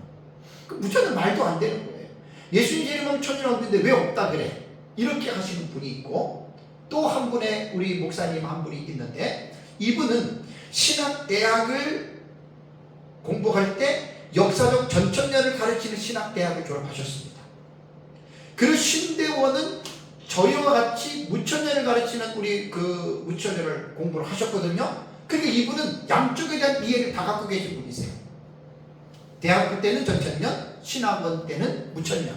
그 무천년 말도 안 되는 거예요. 예수님 재림하면 천년왕국인데 왜 없다 그래? 이렇게 하시는 분이 있고 또 한 분의 우리 목사님 한 분이 있는데 이분은 신학대학을 공부할 때 역사적 전천년을 가르치는 신학대학을 졸업하셨습니다. 그리고 신대원은 저희와 같이 무천년을 가르치는 우리 그 무천년을 공부를 하셨거든요. 그러니까 이분은 양쪽에 대한 이해를 다 갖고 계신 분이세요. 대학교 때는 전천년, 신학원 때는 무천년.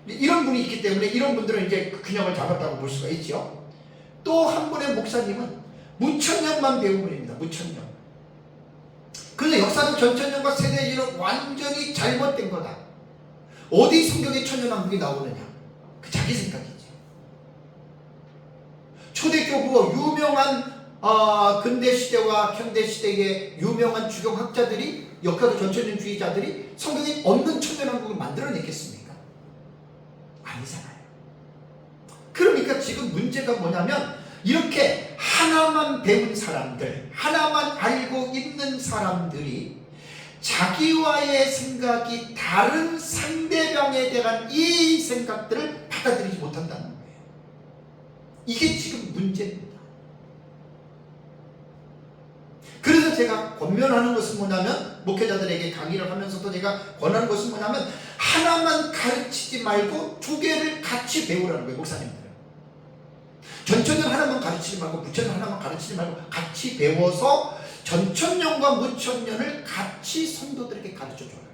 이런 분이 있기 때문에 이런 분들은 이제 균형을 잡았다고 볼 수가 있죠. 또 한 분의 목사님은 무천년만 배운 분입니다. 무천년. 그래서 역사적 전천년과 세대주의는 완전히 잘못된 거다. 어디 성경에 천년왕국이 나오느냐? 그 자기 생각이죠. 초대교부 유명한 근대시대와 현대시대의 유명한 주경학자들이 역사적 전천년주의자들이 성경에 없는 천년왕국을 만들어냈겠습니까? 아니잖아요. 그러니까 지금 문제가 뭐냐면 이렇게 하나만 배운 사람들, 하나만 알고 있는 사람들이 자기와의 생각이 다른 상대방에 대한 이 생각들을 받아들이지 못한다는 거예요. 이게 지금 문제입니다. 그래서 제가 권면하는 것은 뭐냐면, 목회자들에게 강의를 하면서도 제가 권하는 것은 뭐냐면, 하나만 가르치지 말고 두 개를 같이 배우라는 거예요. 목사님들은 전천년 하나만 가르치지 말고 무천년 하나만 가르치지 말고 같이 배워서 전천년과 무천년을 같이 성도들에게 가르쳐줘요.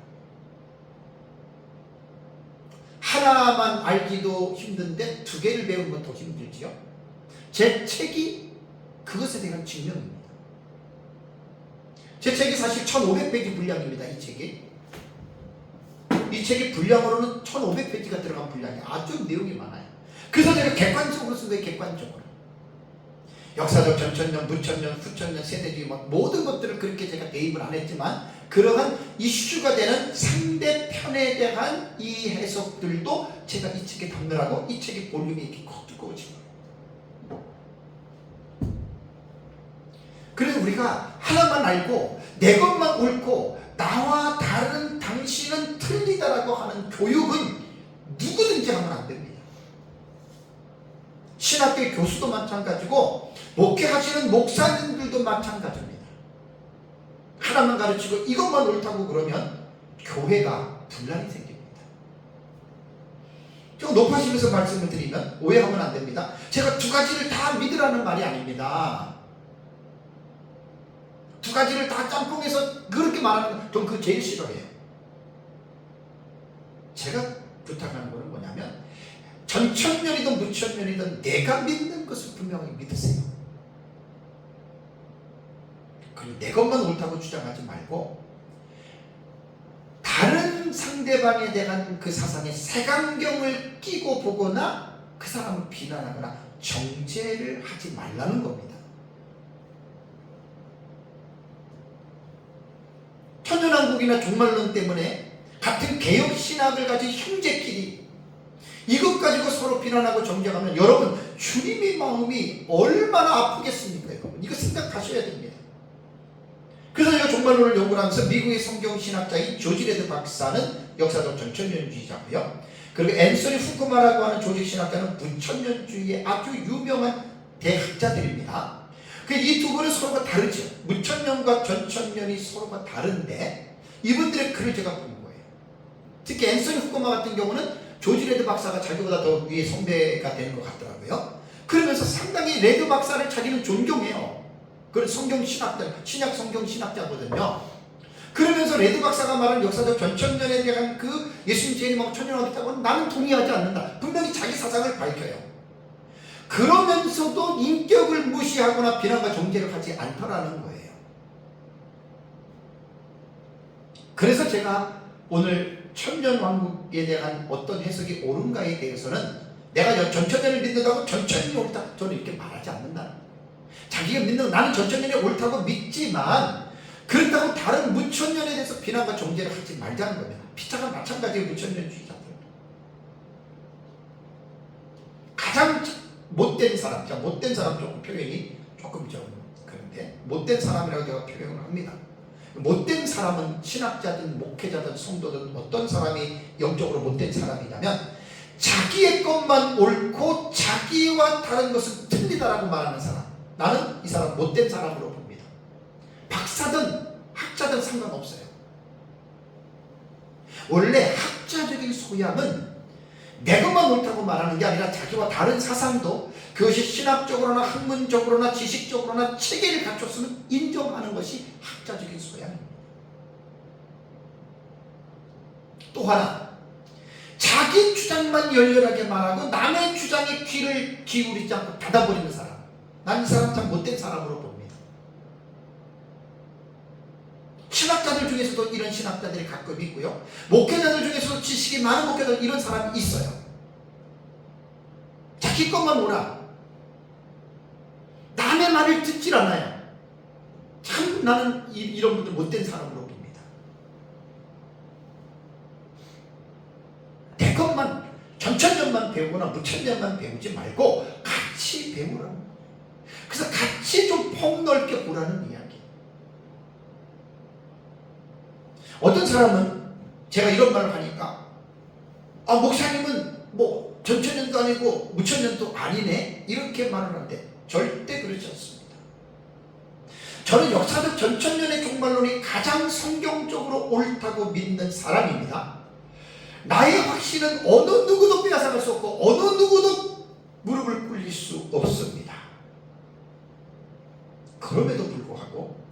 하나만 알기도 힘든데 두 개를 배우면 더 힘들지요. 제 책이 그것에 대한 증명입니다. 제 책이 사실 1500페이지 분량입니다. 이 책이 분량으로는 1500페이지가 들어간 분량이 아주 내용이 많아요. 그래서 제가 객관적으로 쓴 거예요. 객관적으로. 역사적 전천년, 무천년, 후천년, 세대주의 모든 것들을 그렇게 제가 대입을 안 했지만, 그러한 이슈가 되는 상대편에 대한 이 해석들도 제가 이 책에 담느라고 이 책의 볼륨이 이렇게 콕 두꺼워진 거예요. 그래서 우리가 하나만 알고 내 것만 옳고 나와 다른 당신은 틀리다라고 하는 교육은 누구든지 하면 안 됩니다. 신학교 교수도 마찬가지고 목회하시는 목사님들도 마찬가지입니다. 하나만 가르치고 이것만 옳다고 그러면 교회가 분란이 생깁니다. 좀 높아지면서 말씀을 드리면 오해하면 안 됩니다. 제가 두 가지를 다 믿으라는 말이 아닙니다. 두 가지를 다 짬뽕해서 그렇게 말하는 건 그거 제일 싫어해요. 제가 부탁하는 거는 뭐냐면, 전천년이든 무천년이든 내가 믿는 것을 분명히 믿으세요. 그리고 내 것만 옳다고 주장하지 말고 다른 상대방에 대한 그 사상에 색안경을 끼고 보거나 그 사람을 비난하거나 정죄를 하지 말라는 겁니다. 천연왕국이나 종말론 때문에 같은 개혁신학을 가진 형제끼리 이것 가지고 서로 비난하고 정죄하면 여러분, 주님의 마음이 얼마나 아프겠습니까? 여러분, 이거 생각하셔야 됩니다. 그래서 제가 종말론을 연구를 하면서 미국의 성경신학자인 조지 레드 박사는 역사적 전천년주의자고요. 그리고 앤서니 후쿠마라고 하는 조직신학자는 무천년주의의 아주 유명한 대학자들입니다. 이 두 분은 서로가 다르죠. 무천년과 전천년이 서로가 다른데 이분들의 글을 제가 본 거예요. 특히 앤서니 후쿠마 같은 경우는 조지 레드 박사가 자기보다 더 위에 선배가 되는 것 같더라고요. 그러면서 상당히 레드 박사를 자기는 존경해요. 그런 성경신학자, 신약 성경신학자거든요. 그러면서 레드 박사가 말하는 역사적 전천년에 대한 그 예수님 재림하고 천년왕국하고는 나는 동의하지 않는다. 분명히 자기 사상을 밝혀요. 그러면서도 인격을 무시하거나 비난과 정죄를 하지 않더라는 거예요. 그래서 제가 오늘 천년왕국에 대한 어떤 해석이 옳은가에 대해서는 내가 전천년을 믿는다고 전천년이 옳다, 저는 이렇게 말하지 않는다는 거예요. 자기가 믿는, 나는 전천년이 옳다고 믿지만 그렇다고 다른 무천년에 대해서 비난과 정죄를 하지 말자는 겁니다. 피차가 마찬가지예요. 무천년주의자들. 가장 못된 사람, 못된 사람 조금 표현이 조금 좀 그런데 못된 사람이라고 제가 표현을 합니다. 못된 사람은 신학자든 목회자든 성도든 어떤 사람이 영적으로 못된 사람이냐면 자기의 것만 옳고 자기와 다른 것은 틀리다라고 말하는 사람. 나는 이 사람 못된 사람으로 봅니다. 박사든 학자든 상관없어요. 원래 학자적인 소양은 내 것만 옳다고 말하는 게 아니라 자기와 다른 사상도 그것이 신학적으로나 학문적으로나 지식적으로나 체계를 갖췄으면 인정하는 것이 학자적인 소양입니다. 또 하나, 자기 주장만 열렬하게 말하고 남의 주장에 귀를 기울이지 않고 닫아버리는 사람. 난 이 사람 참 못된 사람으로 봅니다. 신학자들 중에서도 이런 신학자들이 가끔 있고요. 목회자들 중에서도 지식이 많은 목회자들 이런 사람이 있어요. 자기 것만 오라. 남의 말을 듣질 않아요. 참 나는 이런 분들 못된 사람으로 봅니다. 내 것만 전천년만 배우거나 무천년만 배우지 말고 같이 배우라는 거예요. 그래서 같이 좀 폭넓게 보라는 이야기. 어떤 사람은 제가 이런 말을 하니까 목사님은 뭐 전천년도 아니고 무천년도 아니네 이렇게 말을 하는데 절대 그렇지 않습니다. 저는 역사적 전천년의 종말론이 가장 성경적으로 옳다고 믿는 사람입니다. 나의 확신은 어느 누구도 빼앗아갈 수 없고 어느 누구도 무릎을 꿇릴 수 없습니다. 그럼에도 불구하고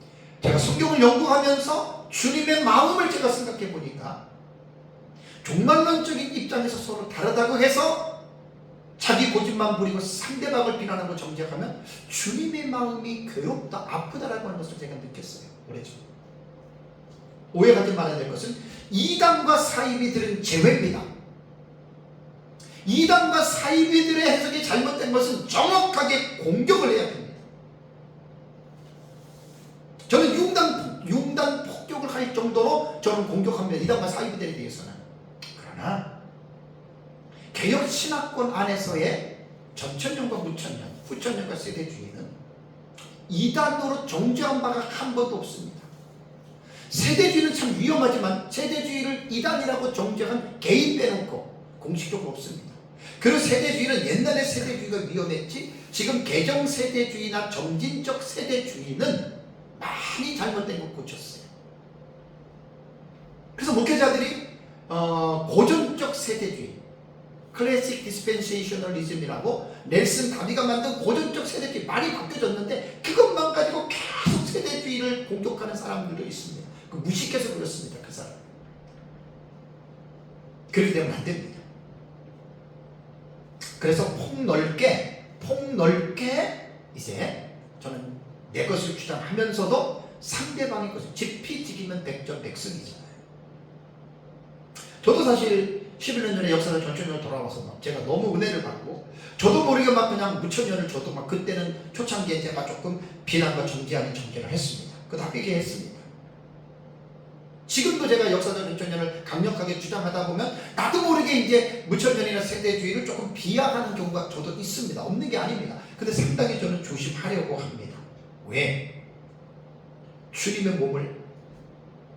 제가 성경을 연구하면서 주님의 마음을 제가 생각해 보니까 종말론적인 입장에서 서로 다르다고 해서 자기 고집만 부리고 상대방을 비난하고 정죄하면 주님의 마음이 괴롭다, 아프다라고 하는 것을 제가 느꼈어요. 오래전. 오해하지 말아야 될 것은 이단과 사이비들은 제외입니다. 이단과 사이비들의 해석이 잘못된 것은 정확하게 공격을 해야 됩니다. 저는 융단 폭격을 할 정도로 저는 공격합니다. 이단과 사이비들에 대해서는. 그러나 개혁 신학권 안에서의 전천년과 무천년, 후천년과 세대주의는 이단으로 정죄한 바가 한 번도 없습니다. 세대주의는 참 위험하지만 세대주의를 이단이라고 정죄한 개인 빼놓고 공식적으로 없습니다. 그리고 세대주의는 옛날의 세대주의가 위험했지 지금 개정 세대주의나 점진적 세대주의는 많이 잘못된 거 고쳤어요. 그래서 목회자들이 고전적 세대주의, 클래식 디스펜세이셔널리즘이라고 넬슨 다비가 만든 고전적 세대주의 많이 바뀌어졌는데 그것만 가지고 계속 세대주의를 공격하는 사람들도 있습니다. 무식해서 그렇습니다. 그 사람. 그렇게 되면 안 됩니다. 그래서 폭넓게 이제 저는 내 것을 주장하면서도 상대방의 것을 지피지기면 백전백승이잖아요. 저도 사실 11년 전에 역사적 전천년을 돌아와서 막 제가 너무 은혜를 받고 저도 모르게 막 그냥 무천년을 저도 막 그때는 초창기에 제가 조금 비난과 정죄하는 정죄를 했습니다. 그거 다 회개했습니다. 지금도 제가 역사적 전천년을 강력하게 주장하다 보면 나도 모르게 이제 무천년이나 세대주의를 조금 비하하는 경우가 저도 있습니다. 없는 게 아닙니다. 근데 상당히 저는 조심하려고 합니다. 왜? 주님의 몸을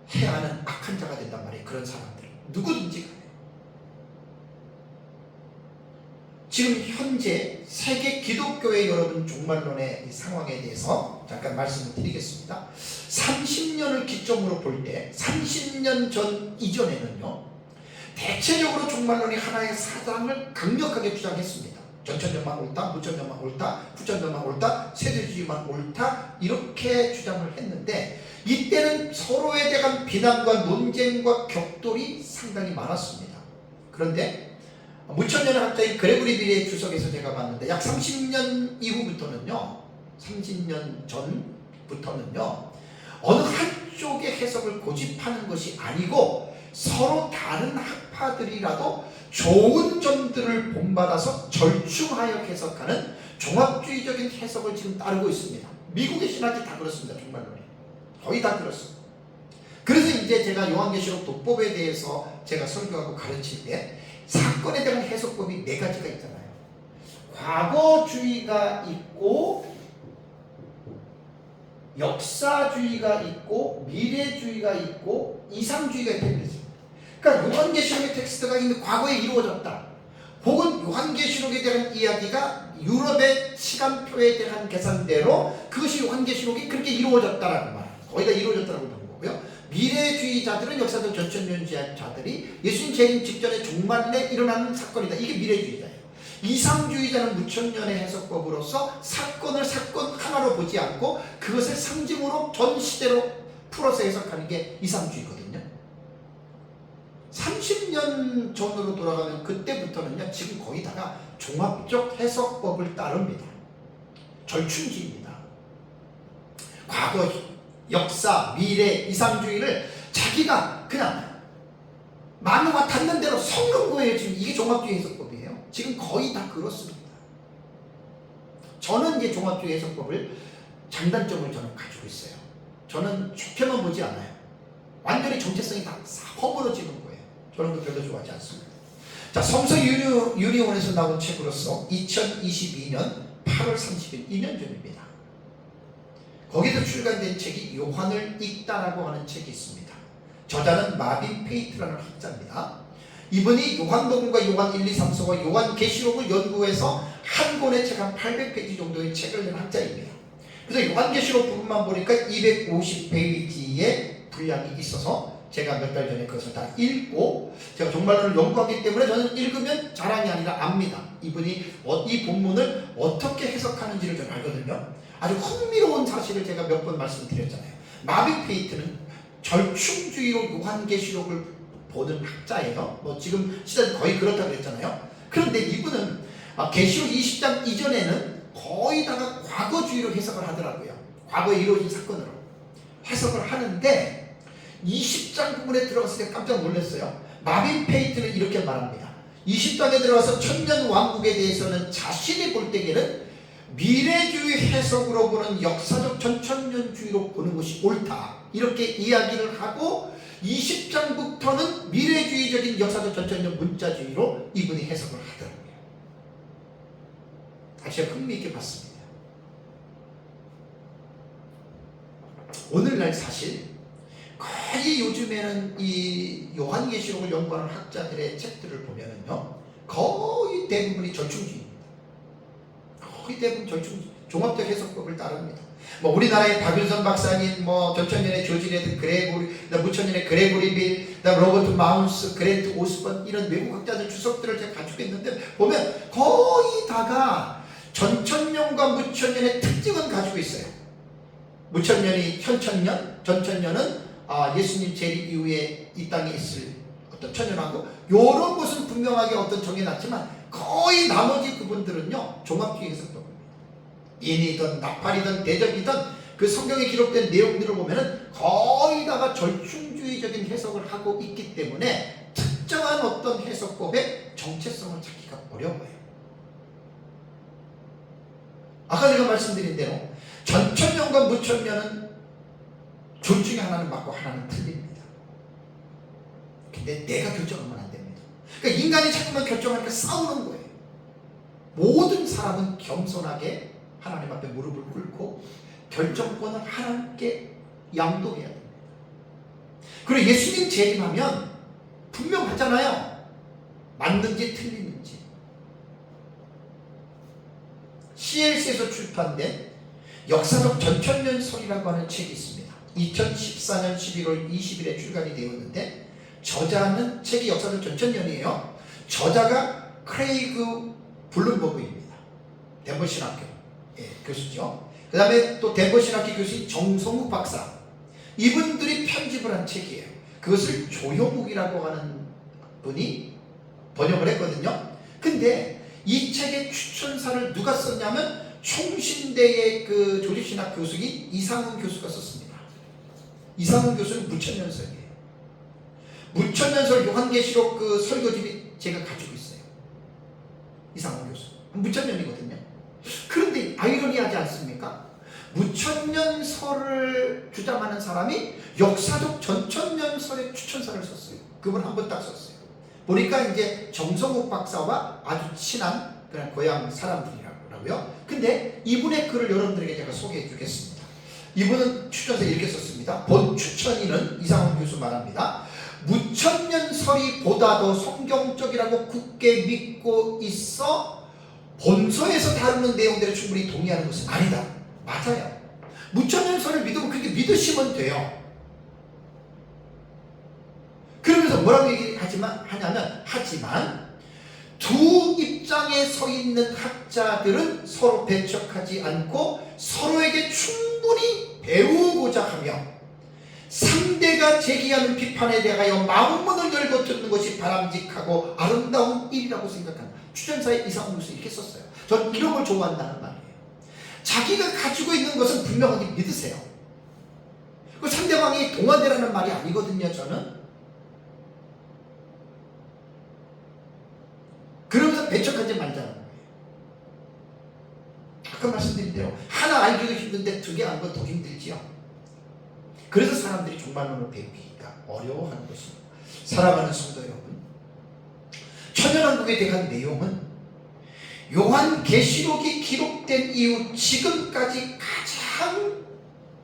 해하는 악한 자가 된단 말이에요. 그런 사람들 누구든지 간에. 지금 현재 세계 기독교의 여러분 종말론의 상황에 대해서 잠깐 말씀을 드리겠습니다. 30년을 기점으로 볼 때 30년 전 이전에는요 대체적으로 종말론이 하나의 사상을 강력하게 주장했습니다. 전천년만 옳다, 무천년만 옳다, 후천년만 옳다, 세대주의만 옳다 이렇게 주장을 했는데 이때는 서로에 대한 비난과 논쟁과 격돌이 상당히 많았습니다. 그런데 무천년의 학자인 그레고리 비레의 주석에서 제가 봤는데 약 30년 이후부터는요 30년 전부터는요 어느 한쪽의 해석을 고집하는 것이 아니고 서로 다른 학파들이라도 좋은 점들을 본받아서 절충하여 해석하는 종합주의적인 해석을 지금 따르고 있습니다. 미국의 신학이 다 그렇습니다. 종말론이 거의 다 그렇습니다. 그래서 이제 제가 요한계시록 독법에 대해서 제가 설교하고 가르칠 때 사건에 대한 해석법이 4가지가 있잖아요. 과거주의가 있고 역사주의가 있고 미래주의가 있고 이상주의가 있다는 거죠. 그러니까 요한계시록의 텍스트가 이미 과거에 이루어졌다. 혹은 요한계시록에 대한 이야기가 유럽의 시간표에 대한 계산대로 그것이 요한계시록이 그렇게 이루어졌다라는 말. 거의 다 이루어졌다라고 보는 거고요. 미래주의자들은 역사적 전천년주의자들이 예수님 재림 직전에 종말에 일어나는 사건이다. 이게 미래주의자예요. 이상주의자는 무천년의 해석법으로서 사건을 사건 하나로 보지 않고 그것을 상징으로 전 시대로 풀어서 해석하는 게 이상주의거든요. 30년 전으로 돌아가면 그때부터는요 지금 거의 다가 종합적 해석법을 따릅니다. 절충주의입니다. 과거, 역사, 미래, 이상주의를 자기가 그냥 마음과 닿는 대로 섞는 거예요. 지금 이게 종합주의 해석법이에요. 지금 거의 다 그렇습니다. 저는 이제 종합주의 해석법을 장단점을 저는 가지고 있어요. 저는 좋게만 보지 않아요. 완전히 정체성이 다 허물어지는 거예요. 저는 그 별로 좋아하지 않습니다. 자, 성서 유리온에서 나온 책으로서 2022년 8월 30일 2년 전입니다. 거기서 출간된 책이 요한을 읽다라고 하는 책이 있습니다. 저자는 마빈 페이트라는 학자입니다. 이분이 요한복음과 요한 1, 2, 3서와 요한계시록을 연구해서 한 권의 책 한 800페이지 정도의 책을 낸 학자입니다. 그래서 요한계시록 부분만 보니까 250페이지의 분량이 있어서 제가 몇 달 전에 그것을 다 읽고 제가 종말론을 연구하기 때문에 저는 읽으면 자랑이 아니라 압니다. 이분이 이 본문을 어떻게 해석하는지를 저는 알거든요. 아주 흥미로운 사실을 제가 몇 번 말씀드렸잖아요. 마빈 페이트는 절충주의로 요한계시록을 보는 학자예요. 뭐 지금 시대는 거의 그렇다고 그랬잖아요. 그런데 이분은 계시록 20장 이전에는 거의 다가 과거주의로 해석을 하더라고요. 과거에 이루어진 사건으로 해석을 하는데 20장 부분에 들어갔을 때 깜짝 놀랐어요. 마빈 페이트는 이렇게 말합니다. 20장에 들어가서 천년 왕국에 대해서는 자신이 볼 때에는 미래주의 해석으로 보는 역사적 전천년주의로 보는 것이 옳다, 이렇게 이야기를 하고 20장부터는 미래주의적인 역사적 전천년 문자주의로 이분이 해석을 하더라고요. 아주 흥미있게 봤습니다. 오늘날 사실 거의 요즘에는 이 요한계시록을 연구하는 학자들의 책들을 보면은요, 거의 대부분이 절충주의입니다. 거의 대부분 절충주의, 종합적 해석법을 따릅니다. 뭐 우리나라의 박윤선 박사님, 뭐 전천년의 조지레드 그레고리, 무천년의 그레고리 빌, 로버트 마운스, 그랜트 오스번, 이런 외국 학자들 주석들을 제가 가지고 있는데 보면 거의 다가 전천년과 무천년의 특징은 가지고 있어요. 무천년이 현천년, 전천년은 예수님 재림 이후에 이 땅에 있을 어떤 천년하고 이런 것은 분명하게 어떤 정해놨지만 거의 나머지 그분들은요 종합주의 해석법입니다. 인이든 나팔이든 대접이든 그 성경에 기록된 내용들을 보면은 거의 다가 절충주의적인 해석을 하고 있기 때문에 특정한 어떤 해석법의 정체성을 찾기가 어려워요. 아까 제가 말씀드린 대로 전천년과 무천년은 둘 중에 하나는 맞고 하나는 틀립니다. 근데 내가 결정하면 안 됩니다. 그러니까 인간이 자꾸만 결정하니까 싸우는 거예요. 모든 사람은 겸손하게 하나님 앞에 무릎을 꿇고 결정권을 하나님께 양도해야 됩니다. 그리고 예수님 재림하면 분명하잖아요. 맞는지 틀리는지. CLC에서 출판된 역사적 전천년설이라고 하는 책이 있습니다. 2014년 11월 20일에 출간이 되었는데 저자는, 책이 역사적 전천년이에요. 저자가 크레이그 블룸버그입니다. 덴버 신학교 교수죠. 그 다음에 또 덴버 신학교 교수인 정성욱 박사, 이분들이 편집을 한 책이에요. 그것을 조형욱이라고 하는 분이 번역을 했거든요. 근데 이 책의 추천사를 누가 썼냐면 총신대의 그 조직신학 교수인 이상훈 교수가 썼습니다. 이상훈 교수는 무천년설이에요. 무천년설 요한계시록 그 설교집이 제가 가지고 있어요. 이상훈 교수 무천년이거든요. 그런데 아이러니하지 않습니까? 무천년설을 주장하는 사람이 역사적 전천년설의 추천사를 썼어요. 그분 한 번 딱 썼어요. 보니까 이제 정성욱 박사와 아주 친한 그런 고향 사람들이라고요. 근데 이분의 글을 여러분들에게 제가 소개해 주겠습니다. 이분은 추천서 이렇게 썼습니다. 본 추천인은 이상훈 교수 말합니다. 무천년설이 보다 더 성경적이라고 굳게 믿고 있어 본서에서 다루는 내용들에 충분히 동의하는 것은 아니다. 맞아요. 무천년설을 믿으면 그렇게 믿으시면 돼요. 그러면서 뭐라고 하냐면 두 입장에 서 있는 학자들은 서로 배척하지 않고 서로에게 충분히 배우고자 하며 상대가 제기하는 비판에 대하여 마음문을 열고 듣는 것이 바람직하고 아름다운 일이라고 생각한다. 추천사에 이상훈 교수 이렇게 썼어요. 저는 이런 걸 좋아한다는 말이에요. 자기가 가지고 있는 것은 분명하게 믿으세요. 그 상대방이 동화되라는 말이 아니거든요. 저는 그러면서 배척하지 말자는 거예요. 아까 말씀드린 대로 하나 알기도 힘든데 두 개 아는 건 더 힘들지요. 그래서 사람들이 종말론을 배우기가 어려워하는 것입니다. 사랑하는 성도 여러분, 천연왕국에 대한 내용은 요한계시록이 기록된 이후 지금까지 가장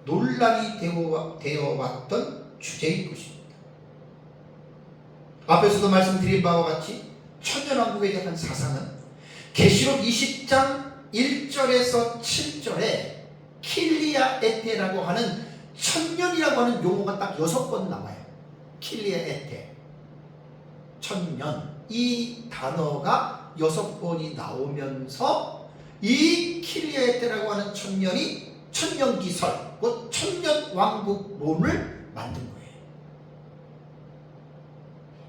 논란이 되어 왔던 주제인 것입니다. 앞에서도 말씀드린 바와 같이 천년왕국에 대한 사상은 계시록 20장 1절에서 7절에 킬리아 에테라고 하는 천년이라고 하는 용어가 딱 6번 나와요. 킬리아 에테, 천년, 이 단어가 6번이 나오면서 이 킬리아 에테라고 하는 천년이 천년기설, 그 천년왕국론을 만든 거예요.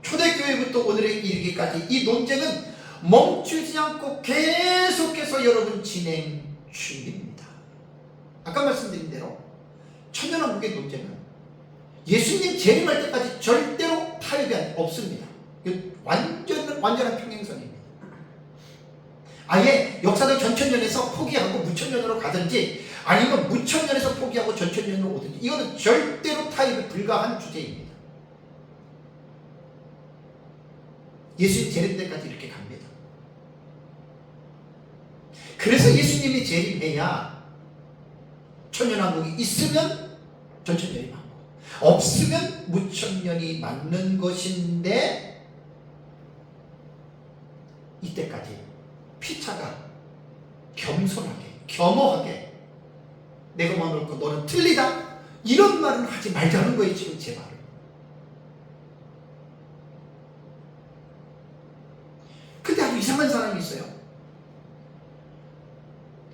초대교회부터 오늘에 이르기까지 이 논쟁은 멈추지 않고 계속해서 여러분 진행 중입니다. 아까 말씀드린 대로 천년왕국의 논쟁은 예수님 재림할 때까지 절대로 타협이 없습니다. 완전한 평행선입니다. 아예 역사적 전천년에서 포기하고 무천년으로 가든지 아니면 무천년에서 포기하고 전천년으로 오든지 이거는 절대로 타협이 불가한 주제입니다. 예수님 재림 때까지 이렇게 갑니다. 그래서 예수님이 재림해야 천년왕국이 있으면 전천년이 맞고 없으면 무천년이 맞는 것인데 이때까지 피차가 겸손하게 겸허하게 내가 만들 거 너는 틀리다 이런 말은 하지 말자는 거예요. 지금 제 말은. 근데 아주 이상한 사람이 있어요.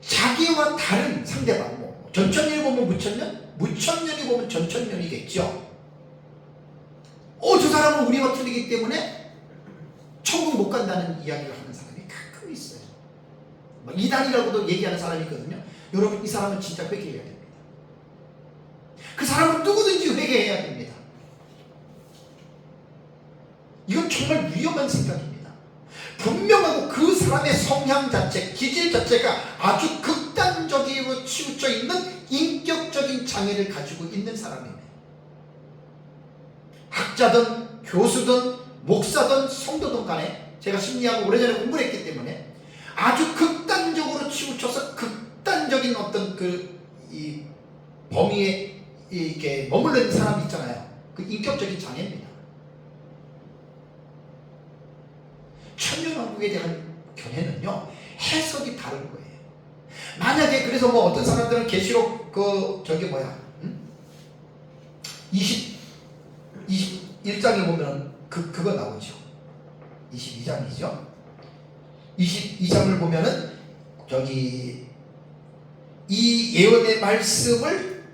자기와 다른 상대방, 전천년이 보면 무천년, 무천년이 보면 전천년이겠죠. 저 사람은 우리와 틀리기 때문에 천국 못 간다는 이야기를 하는 사람이 가끔 있어요. 이단이라고도 얘기하는 사람이 있거든요. 여러분, 이 사람은 진짜 회개해야 됩니다. 그 사람은 누구든지 회개해야 됩니다. 이건 정말 위험한 생각입니다. 분명하고 그 사람의 성향 자체, 기질 자체가 아주 극단적으로 치우쳐 있는 인격적인 장애를 가지고 있는 사람입니다. 학자든 교수든 목사든 성도든 간에 제가 심리학을 오래전에 공부를 했기 때문에 아주 극단적으로 치우쳐서 극단적인 어떤 이 범위에 이렇게 머물러 사람이 있잖아요. 그 인격적인 장애입니다. 천년왕국에 대한 견해는요, 해석이 다른 거예요. 만약에 그래서 어떤 사람들은 계시록 21장에 보면 그거 나오죠. 22장이죠. 22장을 보면은 이 예언의 말씀을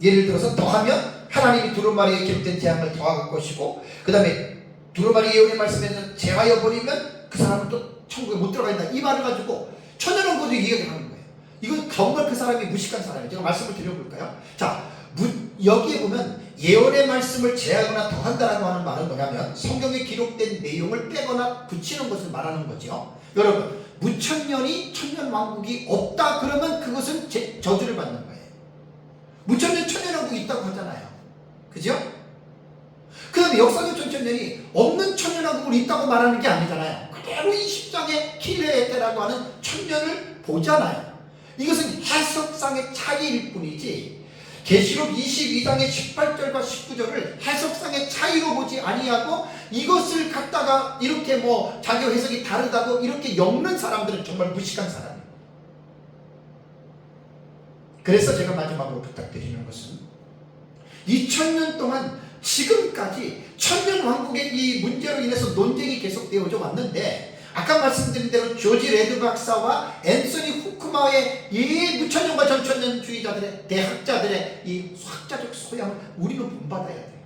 예를 들어서 더하면 하나님이 두루마리에 기록된 재앙을 더할 것이고, 그 다음에 두루마리 예언의 말씀에는 제하여 버리면 그 사람은 또 천국에 못 들어간다, 이 말을 가지고 천년왕국도 얘기를 하는 거예요. 이건 정말 그 사람이 무식한 사람이에요. 제가 말씀을 드려볼까요? 자, 여기에 보면 예언의 말씀을 제하거나 더한다라고 하는 말은 뭐냐면 성경에 기록된 내용을 빼거나 붙이는 것을 말하는 거죠. 여러분, 무천년이 천년왕국이 없다 그러면 그것은 저주를 받는 거예요. 무천년 천년왕국이 있다고 하잖아요. 그죠? 그 다음에 역사적 전천년이 없는 천년왕국을 있다고 말하는 게 아니잖아요. 그대로 20장의 킬레에테라고 하는 천년을 보잖아요. 이것은 해석상의 차이일 뿐이지 계시록 22장의 18절과 19절을 해석상의 차이로 보지 아니하고 이것을 갖다가 이렇게 자기 해석이 다르다고 이렇게 엮는 사람들은 정말 무식한 사람이에요. 그래서 제가 마지막으로 부탁드리는 것은 2000년 동안 지금까지 천년왕국의 이 문제로 인해서 논쟁이 계속되어져 왔는데, 아까 말씀드린 대로 조지 레드 박사와 앤서니 후크마의 이 무천년과 전천년주의자들의 대학자들의 이 학자적 소양을 우리는 본받아야 돼요.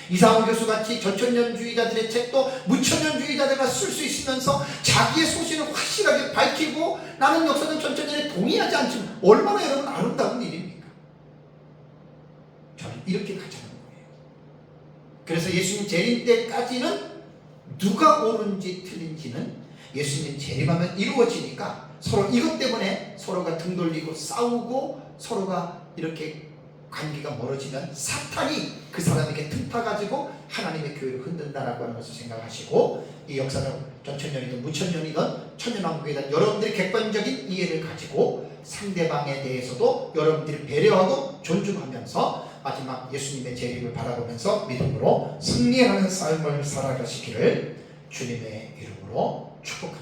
이상호 교수같이 전천년주의자들의 책도 무천년주의자들과 쓸 수 있으면서 자기의 소신을 확실하게 밝히고 나는 역사는 전천년에 동의하지 않지만 얼마나 여러분 아름다운 일입니까? 저는 이렇게 가자는 거예요. 그래서 예수님 재림 때까지는 누가 옳은지 틀린지는 예수님 재림하면 이루어지니까 서로 이것 때문에 서로가 등 돌리고 싸우고 서로가 이렇게 관계가 멀어지면 사탄이 그 사람에게 틈타 가지고 하나님의 교회를 흔든다라고 하는 것을 생각하시고 이 역사는 전천년이든 무천년이든 천년왕국에 대한 여러분들의 객관적인 이해를 가지고 상대방에 대해서도 여러분들이 배려하고 존중하면서 마지막 예수님의 재림을 바라보면서 믿음으로 승리하는 삶을 살아가시기를 주님의 이름으로 축복합니다.